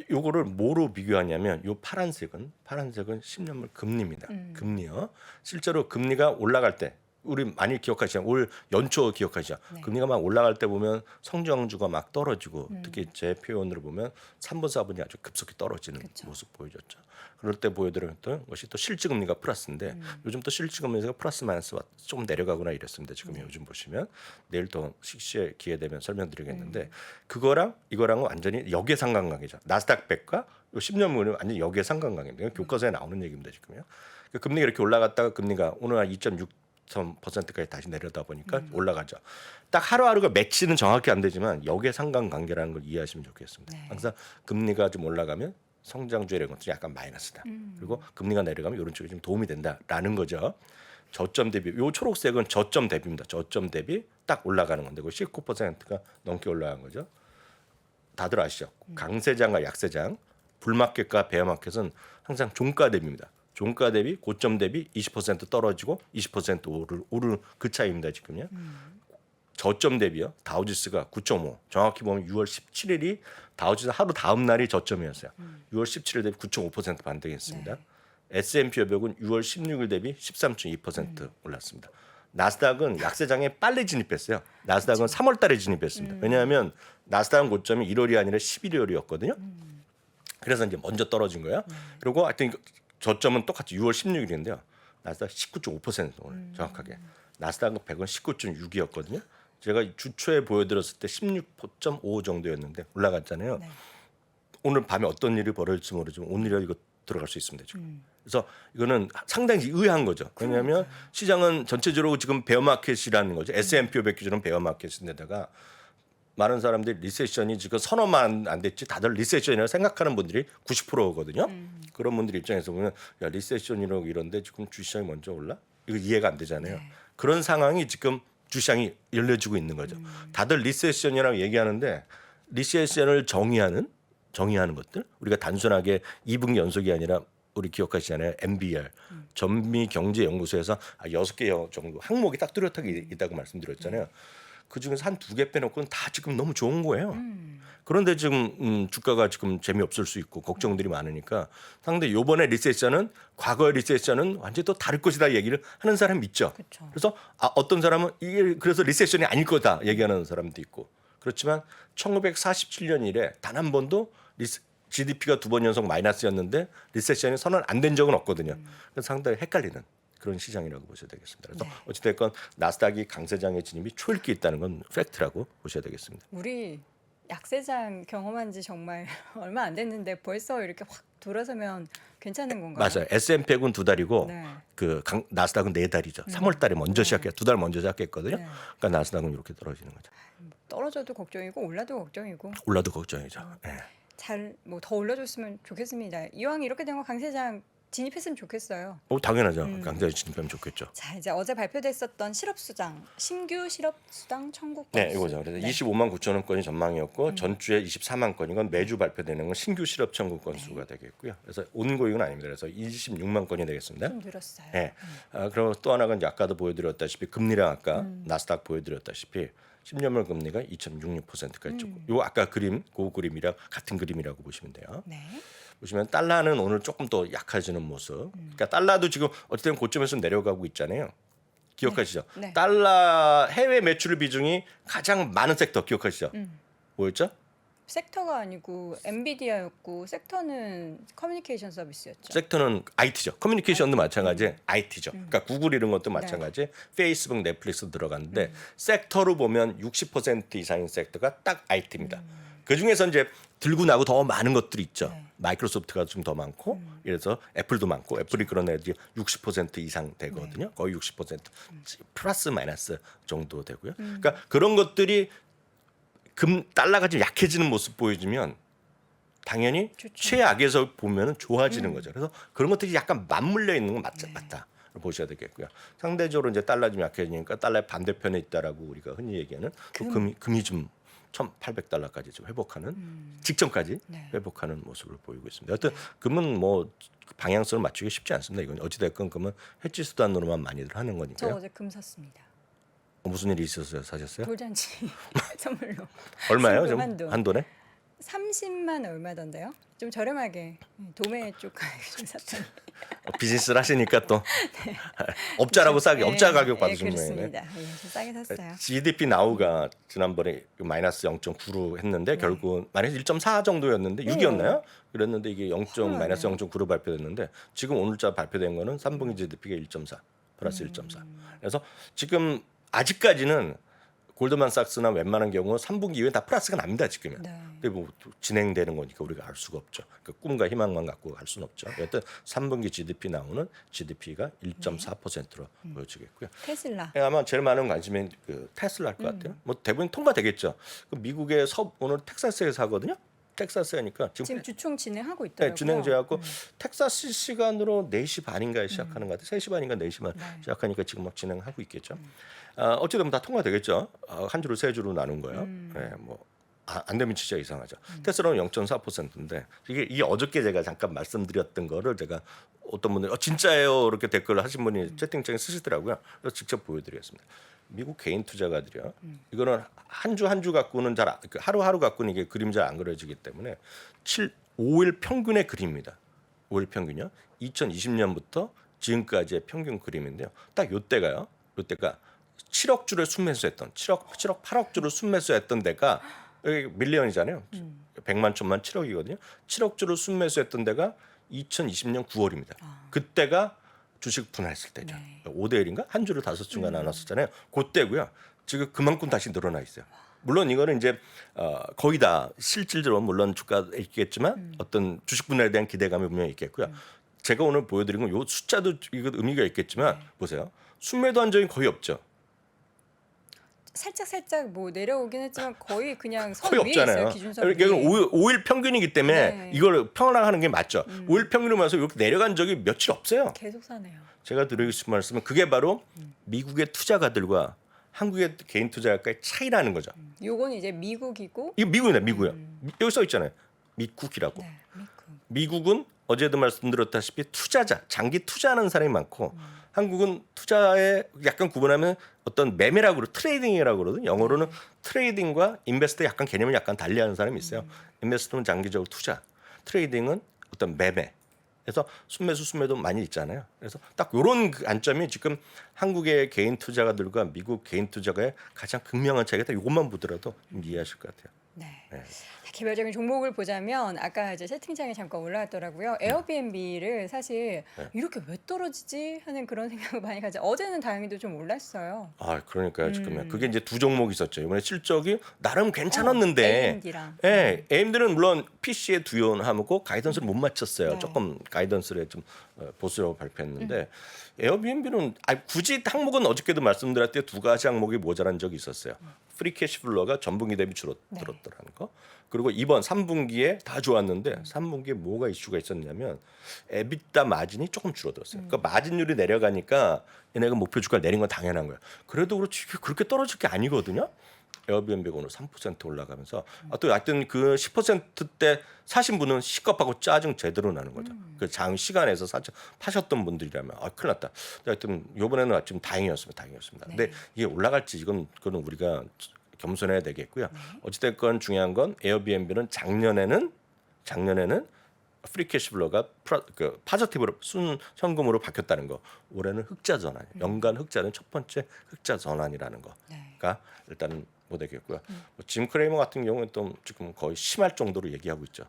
요거를 뭐로 비교하냐면 요 파란색은 10년물 금리입니다. 금리요. 실제로 금리가 올라갈 때 우리 많이 기억하시죠? 올 연초 기억하시죠? 금리가 막 올라갈 때 보면 성장주가 막 떨어지고 특히 제 표현으로 보면 3번 4번이 아주 급속히 떨어지는 모습 보여줬죠. 그럴 때 보여드렸던 것이 또 실질금리가 플러스인데 요즘 또 실질금리가 플러스 마이너스가 좀 내려가거나 이랬습니다. 지금 요즘 보시면 내일 또 식시에 기회 되면 설명드리겠는데 그거랑 이거랑은 완전히 역외상관관계죠. 나스닥 100과 요 10년물은 완전히 역외상관관계입니다. 교과서에 나오는 얘기입니다. 지금요. 금리가 이렇게 올라갔다가 금리가 오늘 한 2.6%까지 다시 내려다 보니까 올라가죠. 딱 하루하루가 매치는 정확히 안 되지만 역외상관관계라는 걸 이해하시면 좋겠습니다. 항상 금리가 좀 올라가면 성장주의 이런 것들이 약간 마이너스다. 그리고 금리가 내려가면 이런 쪽이 좀 도움이 된다라는 거죠. 저점 대비, 요 초록색은 저점 대비입니다. 저점 대비 딱 올라가는 건데 그 19%가 넘게 올라간 거죠. 다들 아시죠? 강세장과 약세장, 불마켓과 베어마켓은 항상 종가 대비입니다. 종가 대비, 고점 대비 20% 떨어지고 20% 오르는 그 차이입니다. 지금요. 저점 대비요. 다우지수가 9.5. 정확히 보면 6월 17일이 다우지수 하루 다음 날이 저점이었어요. 6월 17일 대비 9.5% 반등했습니다. S&P 500은 6월 16일 대비 13.2% 올랐습니다. 나스닥은 약세장에 빨리 진입했어요. 나스닥은 3월 달에 진입했습니다. 왜냐하면 나스닥 고점이 1월이 아니라 11월이었거든요. 그래서 이제 먼저 떨어진 거예요. 그리고 하여튼 저점은 똑같이 6월 16일인데요. 나스닥 19.5% 오늘 정확하게. 나스닥 100은 19.6이었거든요. 제가 주초에 보여드렸을 때 16.5 정도였는데 올라갔잖아요. 오늘 밤에 어떤 일이 벌어질지 모르지만 오늘이라도 이거 들어갈 수 있습니다. 지금. 그래서 이거는 상당히 의아한 거죠. 왜냐하면 시장은 전체적으로 지금 베어마켓이라는 거죠. S&P 500 기준은 베어마켓인데다가 많은 사람들이 리세션이 지금 서너 만 안 됐지 다들 리세션이라고 생각하는 분들이 90%거든요. 그런 분들 입장에서 보면 야 리세션이라고 이런데 지금 주시장이 먼저 올라? 이거 이해가 안 되잖아요. 그런 상황이 지금 주시장이 열려지고 있는 거죠. 다들 리세션이라고 얘기하는데 리세션을 정의하는 것들 우리가 단순하게 2분기 연속이 아니라 우리 기억하시잖아요. MBR 전미경제연구소에서 6개 정도 항목이 딱 뚜렷하게 있다고 말씀드렸잖아요. 그중에서 한 2개 빼놓고는 다 지금 너무 좋은 거예요. 그런데 지금 주가가 지금 재미없을 수 있고 걱정들이 많으니까 상당히 이번에 리세션은 과거의 리세션은 완전히 또 다를 것이다 얘기를 하는 사람이 있죠.
그쵸.
그래서 어떤 사람은 이게 그래서 리세션이 아닐 거다 얘기하는 사람도 있고 그렇지만 1947년 이래 단 한 번도 GDP가 2번 연속 마이너스였는데 리세션이 선언 안 된 적은 없거든요. 그래서 상당히 헷갈리는 그런 시장이라고 보셔야 되겠습니다. 그래서 어찌됐건 나스닥이 강세장에 진입이 초읽기 있다는 건 팩트라고 보셔야 되겠습니다.
우리 약세장 경험한 지 정말 얼마 안 됐는데 벌써 이렇게 확 돌아서면 괜찮은 건가요?
맞아요. S&P 100은 2달이고
네.
나스닥은 4달이죠. 3월 달에 먼저 시작해 2달 먼저 시작했거든요.
네.
그러니까 나스닥은 이렇게 떨어지는 거죠.
떨어져도 걱정이고 올라도 걱정이고
올라도 걱정이죠. 네.
잘 뭐 더 올려줬으면 좋겠습니다. 이왕 이렇게 된 거 강세장 진입했으면 좋겠어요.
당연하죠. 강세장에 진입하면 좋겠죠.
자 이제 어제 발표됐었던 실업수당 신규 실업수당 청구 건수.
네, 이거죠. 그래서 25만 9천 원 건이 전망이었고 전주에 24만 건 이건 매주 발표되는 건 신규 실업 청구 건수가 되겠고요. 그래서 온고잉은 아닙니다. 그래서 26만 건이 되겠습니다.
좀 늘었어요.
네. 그리고 또 하나가 이제 아까도 보여드렸다시피 금리랑 아까 나스닥 보여드렸다시피 10년물 금리가 2.66%까지 쭉. 요 아까 그림, 그 그림이랑 같은 그림이라고 보시면 돼요.
네.
보시면 달러는 오늘 조금 더 약해지는 모습. 그러니까 달러도 지금 어쨌든 고점에서 내려가고 있잖아요. 기억하시죠?
네.
달러 해외 매출 비중이 가장 많은 섹터 기억하시죠? 뭐였죠?
섹터가 아니고 엔비디아였고 섹터는 커뮤니케이션 서비스였죠.
섹터는 IT죠. 커뮤니케이션도 마찬가지 IT죠. 그러니까 구글 이런 것도
네.
마찬가지. 페이스북, 넷플릭스 들어갔는데 섹터로 보면 60% 이상인 섹터가 딱 IT입니다. 그 중에서 이제 들고 나고 더 많은 것들이 있죠.
네.
마이크로소프트가 좀 더 많고, 그래서 애플도 많고, 애플이 그런 애들이 60% 이상 되거든요.
네.
거의 60% 플러스 마이너스 정도 되고요. 그러니까 그런 것들이 달러가 좀 약해지는 모습 보여주면 당연히
좋죠.
최악에서 보면은 좋아지는 거죠. 그래서 그런 것들이 약간 맞물려 있는 건 맞다 보셔야 되겠고요. 상대적으로 이제 달러 좀 약해지니까 달러의 반대편에 있다라고 우리가 흔히 얘기하는 또 금이 좀 1,800달러까지 좀 회복하는 직전까지
네.
회복하는 모습을 보이고 있습니다. 여튼 금은 뭐 방향성을 맞추기 쉽지 않습니다. 이건 어찌됐건 금은 해지 수단으로만 많이들 하는
저
거니까요.
어제 금 샀습니다.
무슨 일이 있었어요? 사셨어요?
돌잔치 선물로.
얼마예요? 좀
한돈.
한돈에?
30만 얼마던데요? 좀 저렴하게 도매 쪽 가격으로 샀더니
비즈니스를 하시니까 또 업자라고 싸게 업자 가격 받으신 거예요.
그렇습니다. 예, 좀 싸게 샀어요.
GDP 나우가 지난번에 마이너스 0.9로 했는데 결국은 마이너스 1.4 정도였는데 6이었나요? 그랬는데 이게 마이너스 0.9로 발표됐는데 지금 오늘자 발표된 거는 3분기 GDP가 1.4 플러스 1.4. 그래서 지금 아직까지는 골드만삭스나 웬만한 경우 3분기 이후에 다 플러스가 납니다 지금은.
네.
근데 뭐 진행되는 거니까 우리가 알 수가 없죠. 그 꿈과 희망만 갖고 갈 수는 없죠. 여튼 3분기 GDP 나오는 GDP가 1.4%로 보여지겠고요.
테슬라.
예, 아마 제일 많은 관심은 그 테슬라일 것 같아요. 뭐 대부분 통과되겠죠. 그 미국의 오늘 텍사스에서 하거든요. 텍사스니까
지금 주총 진행하고
네,
있더라고요.
진행제하고 텍사스 시간으로 4시 반인가에 시작하는 것 같아요. 3시 반인가 4시 반 시작하니까 지금 막 진행하고 있겠죠. 어쨌든 다 통과되겠죠. 한 주를 세 주로 나눈 거예요. 네, 뭐 안 되면 진짜 이상하죠. 테슬라는 0.4%인데 이게 어저께 제가 잠깐 말씀드렸던 거를 제가 어떤 분들이 진짜예요 이렇게 댓글을 하신 분이 채팅창에 쓰시더라고요. 그래서 직접 보여드리겠습니다. 미국 개인 투자가들이요. 이거는 한 주 갖고는 하루하루 갖고는 이게 그림 잘 안 그려지기 때문에 5일 평균의 그림입니다. 5일 평균이요. 2020년부터 지금까지의 평균 그림인데요. 딱 요때가 7억 주를 순매수했던 7억 8억 주를 순매수했던 데가 여기 밀리언이잖아요. 100만 천만 7억이거든요. 7억 주를 순매수했던 데가 2020년 9월입니다. 그때가 주식 분할했을 때죠.
네.
5대 1인가? 한 주를 5주가 나눴었잖아요. 그때고요. 지금 그만큼 다시 늘어나 있어요. 물론 이거는 이제 거의 다 실질적으로 물론 주가 있겠지만 어떤 주식 분할에 대한 기대감이 분명히 있겠고요. 제가 오늘 보여드린 건 요 숫자도 이거 의미가 있겠지만 보세요. 순매도 한 적이 거의 없죠.
살짝 뭐 내려오긴 했지만 거의 그냥 선
거의
위에
없잖아요.
있어요. 기준선 위에.
그러니까 5일 평균이기 때문에
네.
이걸 평균하는 게 맞죠. 5일 평균으로 봐서 이렇게 내려간 적이 며칠 없어요.
계속 사네요.
제가 드리고 싶은 말씀은 그게 바로 미국의 투자가들과 한국의 개인 투자가의 차이라는 거죠.
요건 이제 미국이고
이거 미국이네, 미국이요. 여기 써 있잖아요. 미국이라고.
네, 미국.
미국은 어제도 말씀드렸다시피 투자자, 장기 투자하는 사람이 많고 한국은 투자에 약간 구분하면 어떤 매매라고 그러고 트레이딩이라고 그러거든요. 영어로는 트레이딩과 인베스트 약간 개념을 약간 달리하는 사람이 있어요. 인베스트는 장기적으로 투자, 트레이딩은 어떤 매매. 그래서 순매도 많이 있잖아요. 그래서 딱 이런 관점이 지금 한국의 개인 투자가들과 미국 개인 투자가의 가장 극명한 차이가 이것만 보더라도 이해하실 것 같아요.
네.
네.
개별적인 종목을 보자면 아까 이제 채팅창에 잠깐 올라왔더라고요. 에어비앤비를 사실 이렇게 왜 떨어지지 하는 그런 생각을 많이 가져. 어제는 다행히도 좀 올랐어요.
그러니까요. 지금 그게 이제 두 종목 있었죠. 이번에 실적이 나름 괜찮았는데,
AMD랑.
예, AMD는 물론 PC에 두연하고 가이던스를 못 맞췄어요.
네.
조금 가이던스를 좀 보수라고 발표했는데 에어비앤비는 굳이 항목은 어저께도 말씀드렸듯이 두 가지 항목이 모자란 적이 있었어요. 프리 캐시 플로가 전분기 대비 줄었더라는 거. 그리고 이번 3분기에 다 좋았는데 3분기에 뭐가 이슈가 있었냐면 에비타 마진이 조금 줄어들었어요. 그러니까 마진율이 내려가니까 얘네가 목표 주가를 내린 건 당연한 거예요. 그래도 그렇지 그렇게 떨어질 게 아니거든요. 에어비앤비가 오늘 3% 올라가면서 또 하여튼 그 10%대 사신 분은 시겁하고 짜증 제대로 나는 거죠. 그 장 시간에서 파셨던 분들이라면 큰일 났다. 하여튼 이번에는 좀 다행이었습니다. 근데 이게 올라갈지 그거는 우리가 겸손해야 되겠고요. 어찌됐건 중요한 건 에어비앤비는 작년에는 프리 캐시 플로가 파저티브로 순 현금으로 바뀌었다는 거. 올해는 흑자 전환. 연간 흑자는 첫 번째 흑자 전환이라는 거가 일단은 되겠고요. 짐 크레이머 같은 경우는 또 지금 거의 심할 정도로 얘기하고 있죠.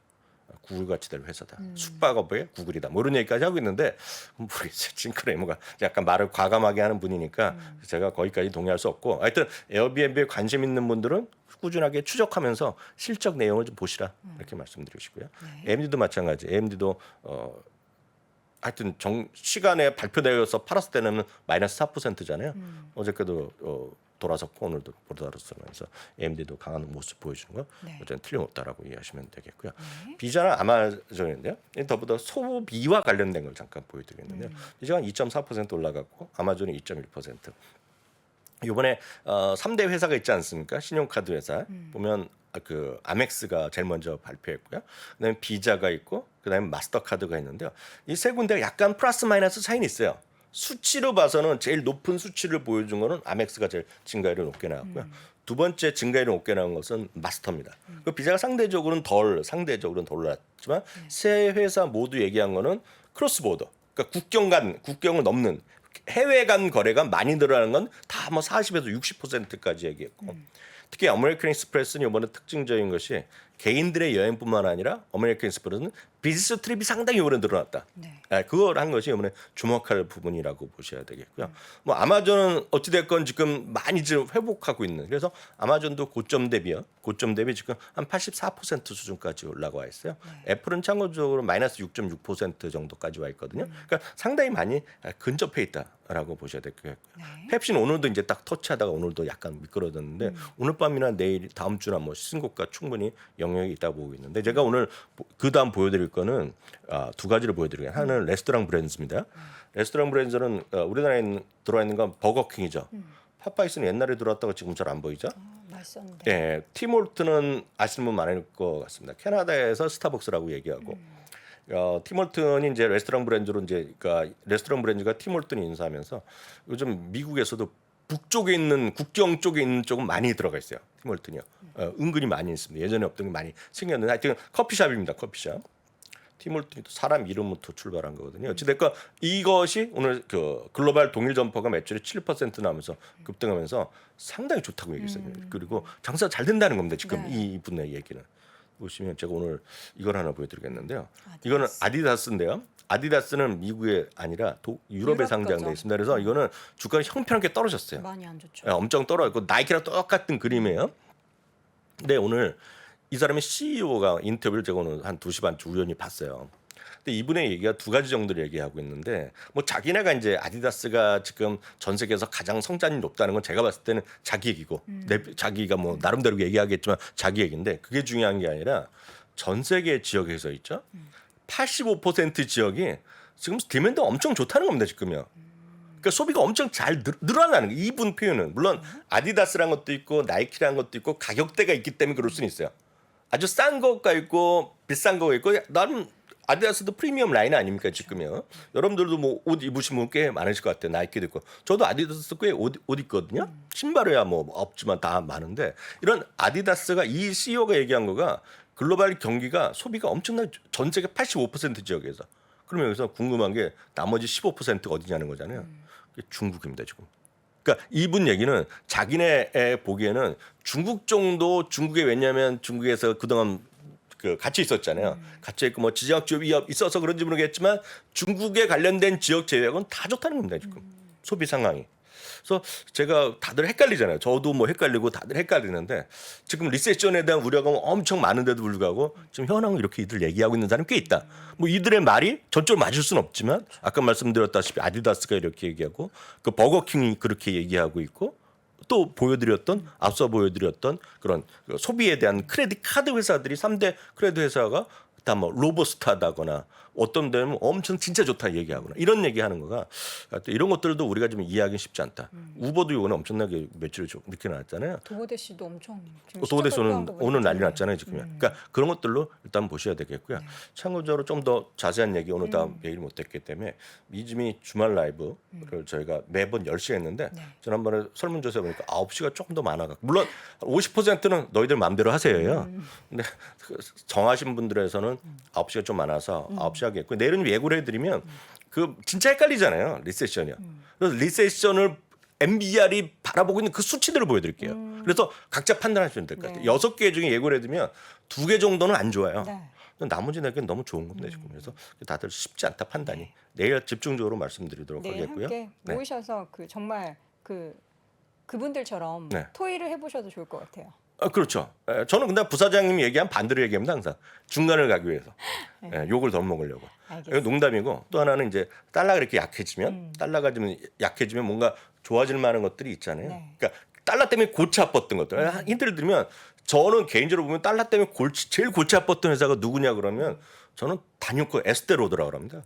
구글 같이 될 회사다. 숙박업의 구글이다. 뭐 이런 얘기까지 하고 있는데 모르겠어요. 짐 크레이머가 약간 말을 과감하게 하는 분이니까 제가 거기까지 동의할 수 없고, 하여튼 에어비앤비에 관심 있는 분들은 꾸준하게 추적하면서 실적 내용을 좀 보시라 이렇게 말씀드리고 싶고요. AMD도 마찬가지. AMD도 하여튼 시간에 발표되어서 팔았을 때는 마이너스 4%잖아요. 어저께도 돌아섰고 오늘도 돌아섰으면서 AMD도 강한 모습 보여주는 거 어쨌든 틀림없다라고 이해하시면 되겠고요. 비자는 아마존인데요. 더보다 소비와 관련된 걸 잠깐 보여드리겠는데요. 비자가 2.4% 올라갔고 아마존이 2.1%. 이번에 3대 회사가 있지 않습니까? 신용카드 회사 보면 그 아멕스가 제일 먼저 발표했고요. 그다음에 비자가 있고 그다음에 마스터카드가 있는데요. 이 세 군데가 약간 플러스 마이너스 차이는 있어요. 수치로 봐서는 제일 높은 수치를 보여준 거는 아멕스가 제일 증가율이 높게 나왔고요. 두 번째 증가율이 높게 나온 것은 마스터입니다. 그 비자가 상대적으로는 덜 올랐지만 세 회사 모두 얘기한 거는 크로스보더, 그러니까 국경을 넘는 해외 간 거래가 많이 늘어나는 건 다 뭐 40에서 60%까지 얘기했고, 특히 아메리칸 익스프레스는 이번에 특징적인 것이 개인들의 여행뿐만 아니라 아메리칸 익스프레스는 비즈니스 트립이 상당히 오래 늘어났다. 그걸 한 것이 이번에 주목할 부분이라고 보셔야 되겠고요. 뭐 아마존은 어찌됐건 지금 많이 지금 회복하고 있는, 그래서 아마존도 고점 대비 지금 한 84% 수준까지 올라와 있어요. 애플은 참고적으로 마이너스 6.6% 정도까지 와 있거든요. 그러니까 상당히 많이 근접해 있다라고 보셔야 되겠고요. 펩시는 오늘도 이제 딱 터치하다가 오늘도 약간 미끄러졌는데 오늘 밤이나 내일 다음 주나 뭐 신고가 충분히 영역이 있다고 보고 있는데, 제가 오늘 그 다음 보여드릴 거는 두 가지를 보여드릴게요. 하나는 레스토랑 브랜드입니다. 레스토랑 브랜드는 우리나라에 들어와 있는 건 버거킹이죠. 파파이스는 옛날에 들어왔다가 지금 잘 안 보이죠.
맛있었는데.
예, 팀홀튼은 아시는 분 많을 것 같습니다. 캐나다에서 스타벅스라고 얘기하고, 팀홀튼이 이제 레스토랑 브랜드로 이제 그러니까 레스토랑 브랜드가 팀홀튼이 인수하면서 요즘 미국에서도 북쪽에 있는 국경 쪽에 있는 쪽은 많이 들어가 있어요. 팀홀튼이요. 은근히 많이 있습니다. 예전에 없던 게 많이 생겼는데 하여튼 커피숍입니다. 커피숍. 팀홀튼이 또 사람 이름부터 출발한 거거든요. 어찌됐건 이것이 오늘 그 글로벌 동일 점포가 매출이 7% 나면서 급등하면서 상당히 좋다고 얘기했어요. 그리고 장사 잘 된다는 겁니다. 지금 이 분의 얘기는. 보시면 제가 오늘 이걸 하나 보여드리겠는데요. 이거는 아디다스인데요. 아디다스는 미국에 아니라 유럽에
유럽
상장돼
거죠.
있습니다. 그래서 이거는 주가가 형편없게 떨어졌어요.
많이 안 좋죠.
엄청 떨어졌고 나이키랑 똑같은 그림이에요. 근데 오늘 이 사람의 CEO가 인터뷰를 제가 오늘 한 2시 반쯤 우연히 봤어요. 근데 이분의 얘기가 두 가지 정도를 얘기하고 있는데, 뭐 자기네가 이제 아디다스가 지금 전 세계에서 가장 성장이 높다는 건 제가 봤을 때는 자기 얘기고, 자기가 뭐 나름대로 얘기하겠지만 자기 얘기인데, 그게 중요한 게 아니라 전 세계 지역에서 있죠. 85% 지역이 지금 디맨드 엄청 좋다는 겁니다. 지금요. 그러니까 소비가 엄청 잘 늘어나는 거예요. 이분 표현은 물론 아디다스라는 것도 있고 나이키라는 것도 있고 가격대가 있기 때문에 그럴 수는 있어요. 아주 싼 거가 있고 비싼 거가 있고, 나는 아디다스도 프리미엄 라인 아닙니까 지금요. 여러분들도 뭐 옷 입으신 분 꽤 많으실 것 같아요. 나이키도 있고, 저도 아디다스 꽤 옷 있거든요. 신발이야 뭐 없지만 다 많은데, 이런 아디다스가 이 CEO가 얘기한 거가 글로벌 경기가 소비가 엄청나게 전 세계 85% 지역에서, 그러면 여기서 궁금한 게 나머지 15%가 어디냐는 거잖아요. 그게 중국입니다 지금. 그러니까 이분 얘기는 자기네 보기에는 중국 정도, 중국에 왜냐하면 중국에서 그동안 그 같이 있었잖아요. 같이 있고 뭐 지정학 기업이 있어서 그런지 모르겠지만 중국에 관련된 지역 제약은 다 좋다는 겁니다 지금 소비 상황이. 그래서 제가 다들 헷갈리잖아요. 저도 뭐 헷갈리고 다들 헷갈리는데, 지금 리세션에 대한 우려가 엄청 많은데도 불구하고 지금 현황을 이렇게 이들 얘기하고 있는 사람이 꽤 있다. 뭐 이들의 말이 전적으로 맞을 수는 없지만 아까 말씀드렸다시피 아디다스가 이렇게 얘기하고 그 버거킹이 그렇게 얘기하고 있고, 또 앞서 보여드렸던 그런 소비에 대한 크레딧 카드 회사들이 3대 크레딧 회사가 다 뭐 로버스트하다거나 어떤 데는 엄청 진짜 좋다 얘기하거나 이런 얘기하는 거가, 또 이런 것들도 우리가 좀 이해하기 쉽지 않다. 우버도 이번에 엄청나게 매출이 좀 늦게 나왔잖아요.
도보대시도 엄청
도보대쇼는 오늘 난리 났잖아요 지금. 그러니까 그런 것들로 일단 보셔야 되겠고요. 참고적으로 좀 더 자세한 얘기 오늘 다 매일 못했기 때문에 이즈미 주말 라이브를 저희가 매번 10시에 했는데 지난번에 설문조사 보니까 9시가 조금 더 많아가. 물론 50%는 너희들 마음대로 하세요. 근데 정하신 분들에서는 9시가 좀 많아서 9시 하겠고, 내일은 예고를 해드리면 그 진짜 헷갈리잖아요. 리세션이요. 그래서 리세션을 NBR이 바라보고 있는 그 수치들을 보여드릴게요. 그래서 각자 판단하시면 될 것 같아요.
네.
6개 중에 예고를 해두면 2개 정도는 안 좋아요.
네.
나머지 4개는 너무 좋은 겁니다. 지금. 그래서 다들 쉽지 않다 판단이. 내일 집중적으로 말씀드리도록
내일
하겠고요.
함께
네.
모이셔서 정말 그분들처럼
네.
토의를 해보셔도 좋을 것 같아요.
그렇죠. 저는 근데 부사장님이 얘기한 반대로 얘기합니다. 항상 중간을 가기 위해서 욕을 덜 먹으려고.
알겠습니다.
이건 농담이고 또 하나는 이제 달러가 이렇게 약해지면 달러가 좀 약해지면 뭔가 좋아질 만한 것들이 있잖아요.
네.
그러니까 달러 때문에 골치 아팠던 것들. 힌트를 들면 저는 개인적으로 보면 달러 때문에 제일 골치 아팠던 회사가 누구냐 그러면 저는 다녔고 에스테로더라고 합니다.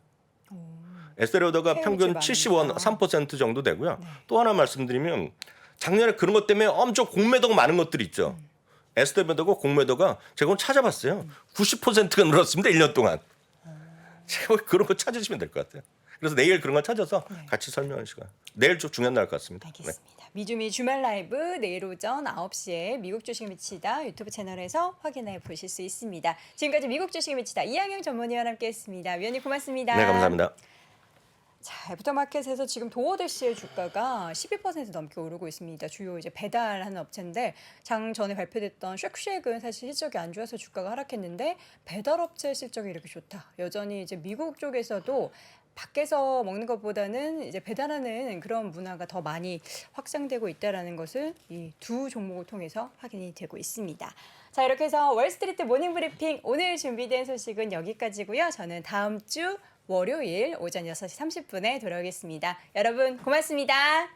에스테로더가
해외
평균
기반이니까.
70원 3% 정도 되고요. 또 하나 말씀드리면 작년에 그런 것 때문에 엄청 공매도가 많은 것들이 있죠. 에스테로더가 공매도가 제가 오늘 찾아봤어요. 90%가 늘었습니다. 1년 동안. 제가 그런 거 찾으시면 될 것 같아요. 그래서 내일 그런 거 찾아서 같이 설명하는 시간. 내일 좀 중요한 날 것 같습니다. 네.
알겠습니다. 미주미 주말 라이브 내일 오전 9시에 미국 주식이 미치다 유튜브 채널에서 확인해 보실 수 있습니다. 지금까지 미국 주식이 미치다 이항영 전문위원 함께했습니다. 위원님 고맙습니다.
네, 감사합니다.
자, 애프터마켓에서 지금 도어대시의 주가가 12% 넘게 오르고 있습니다. 주요 이제 배달하는 업체인데 장 전에 발표됐던 쉑쉑은 사실 실적이 안 좋아서 주가가 하락했는데 배달업체 실적이 이렇게 좋다. 여전히 이제 미국 쪽에서도 밖에서 먹는 것보다는 이제 배달하는 그런 문화가 더 많이 확장되고 있다라는 것을 이 두 종목을 통해서 확인이 되고 있습니다. 자, 이렇게 해서 월스트리트 모닝 브리핑 오늘 준비된 소식은 여기까지고요. 저는 다음 주 월요일 오전 6시 30분에 돌아오겠습니다. 여러분 고맙습니다.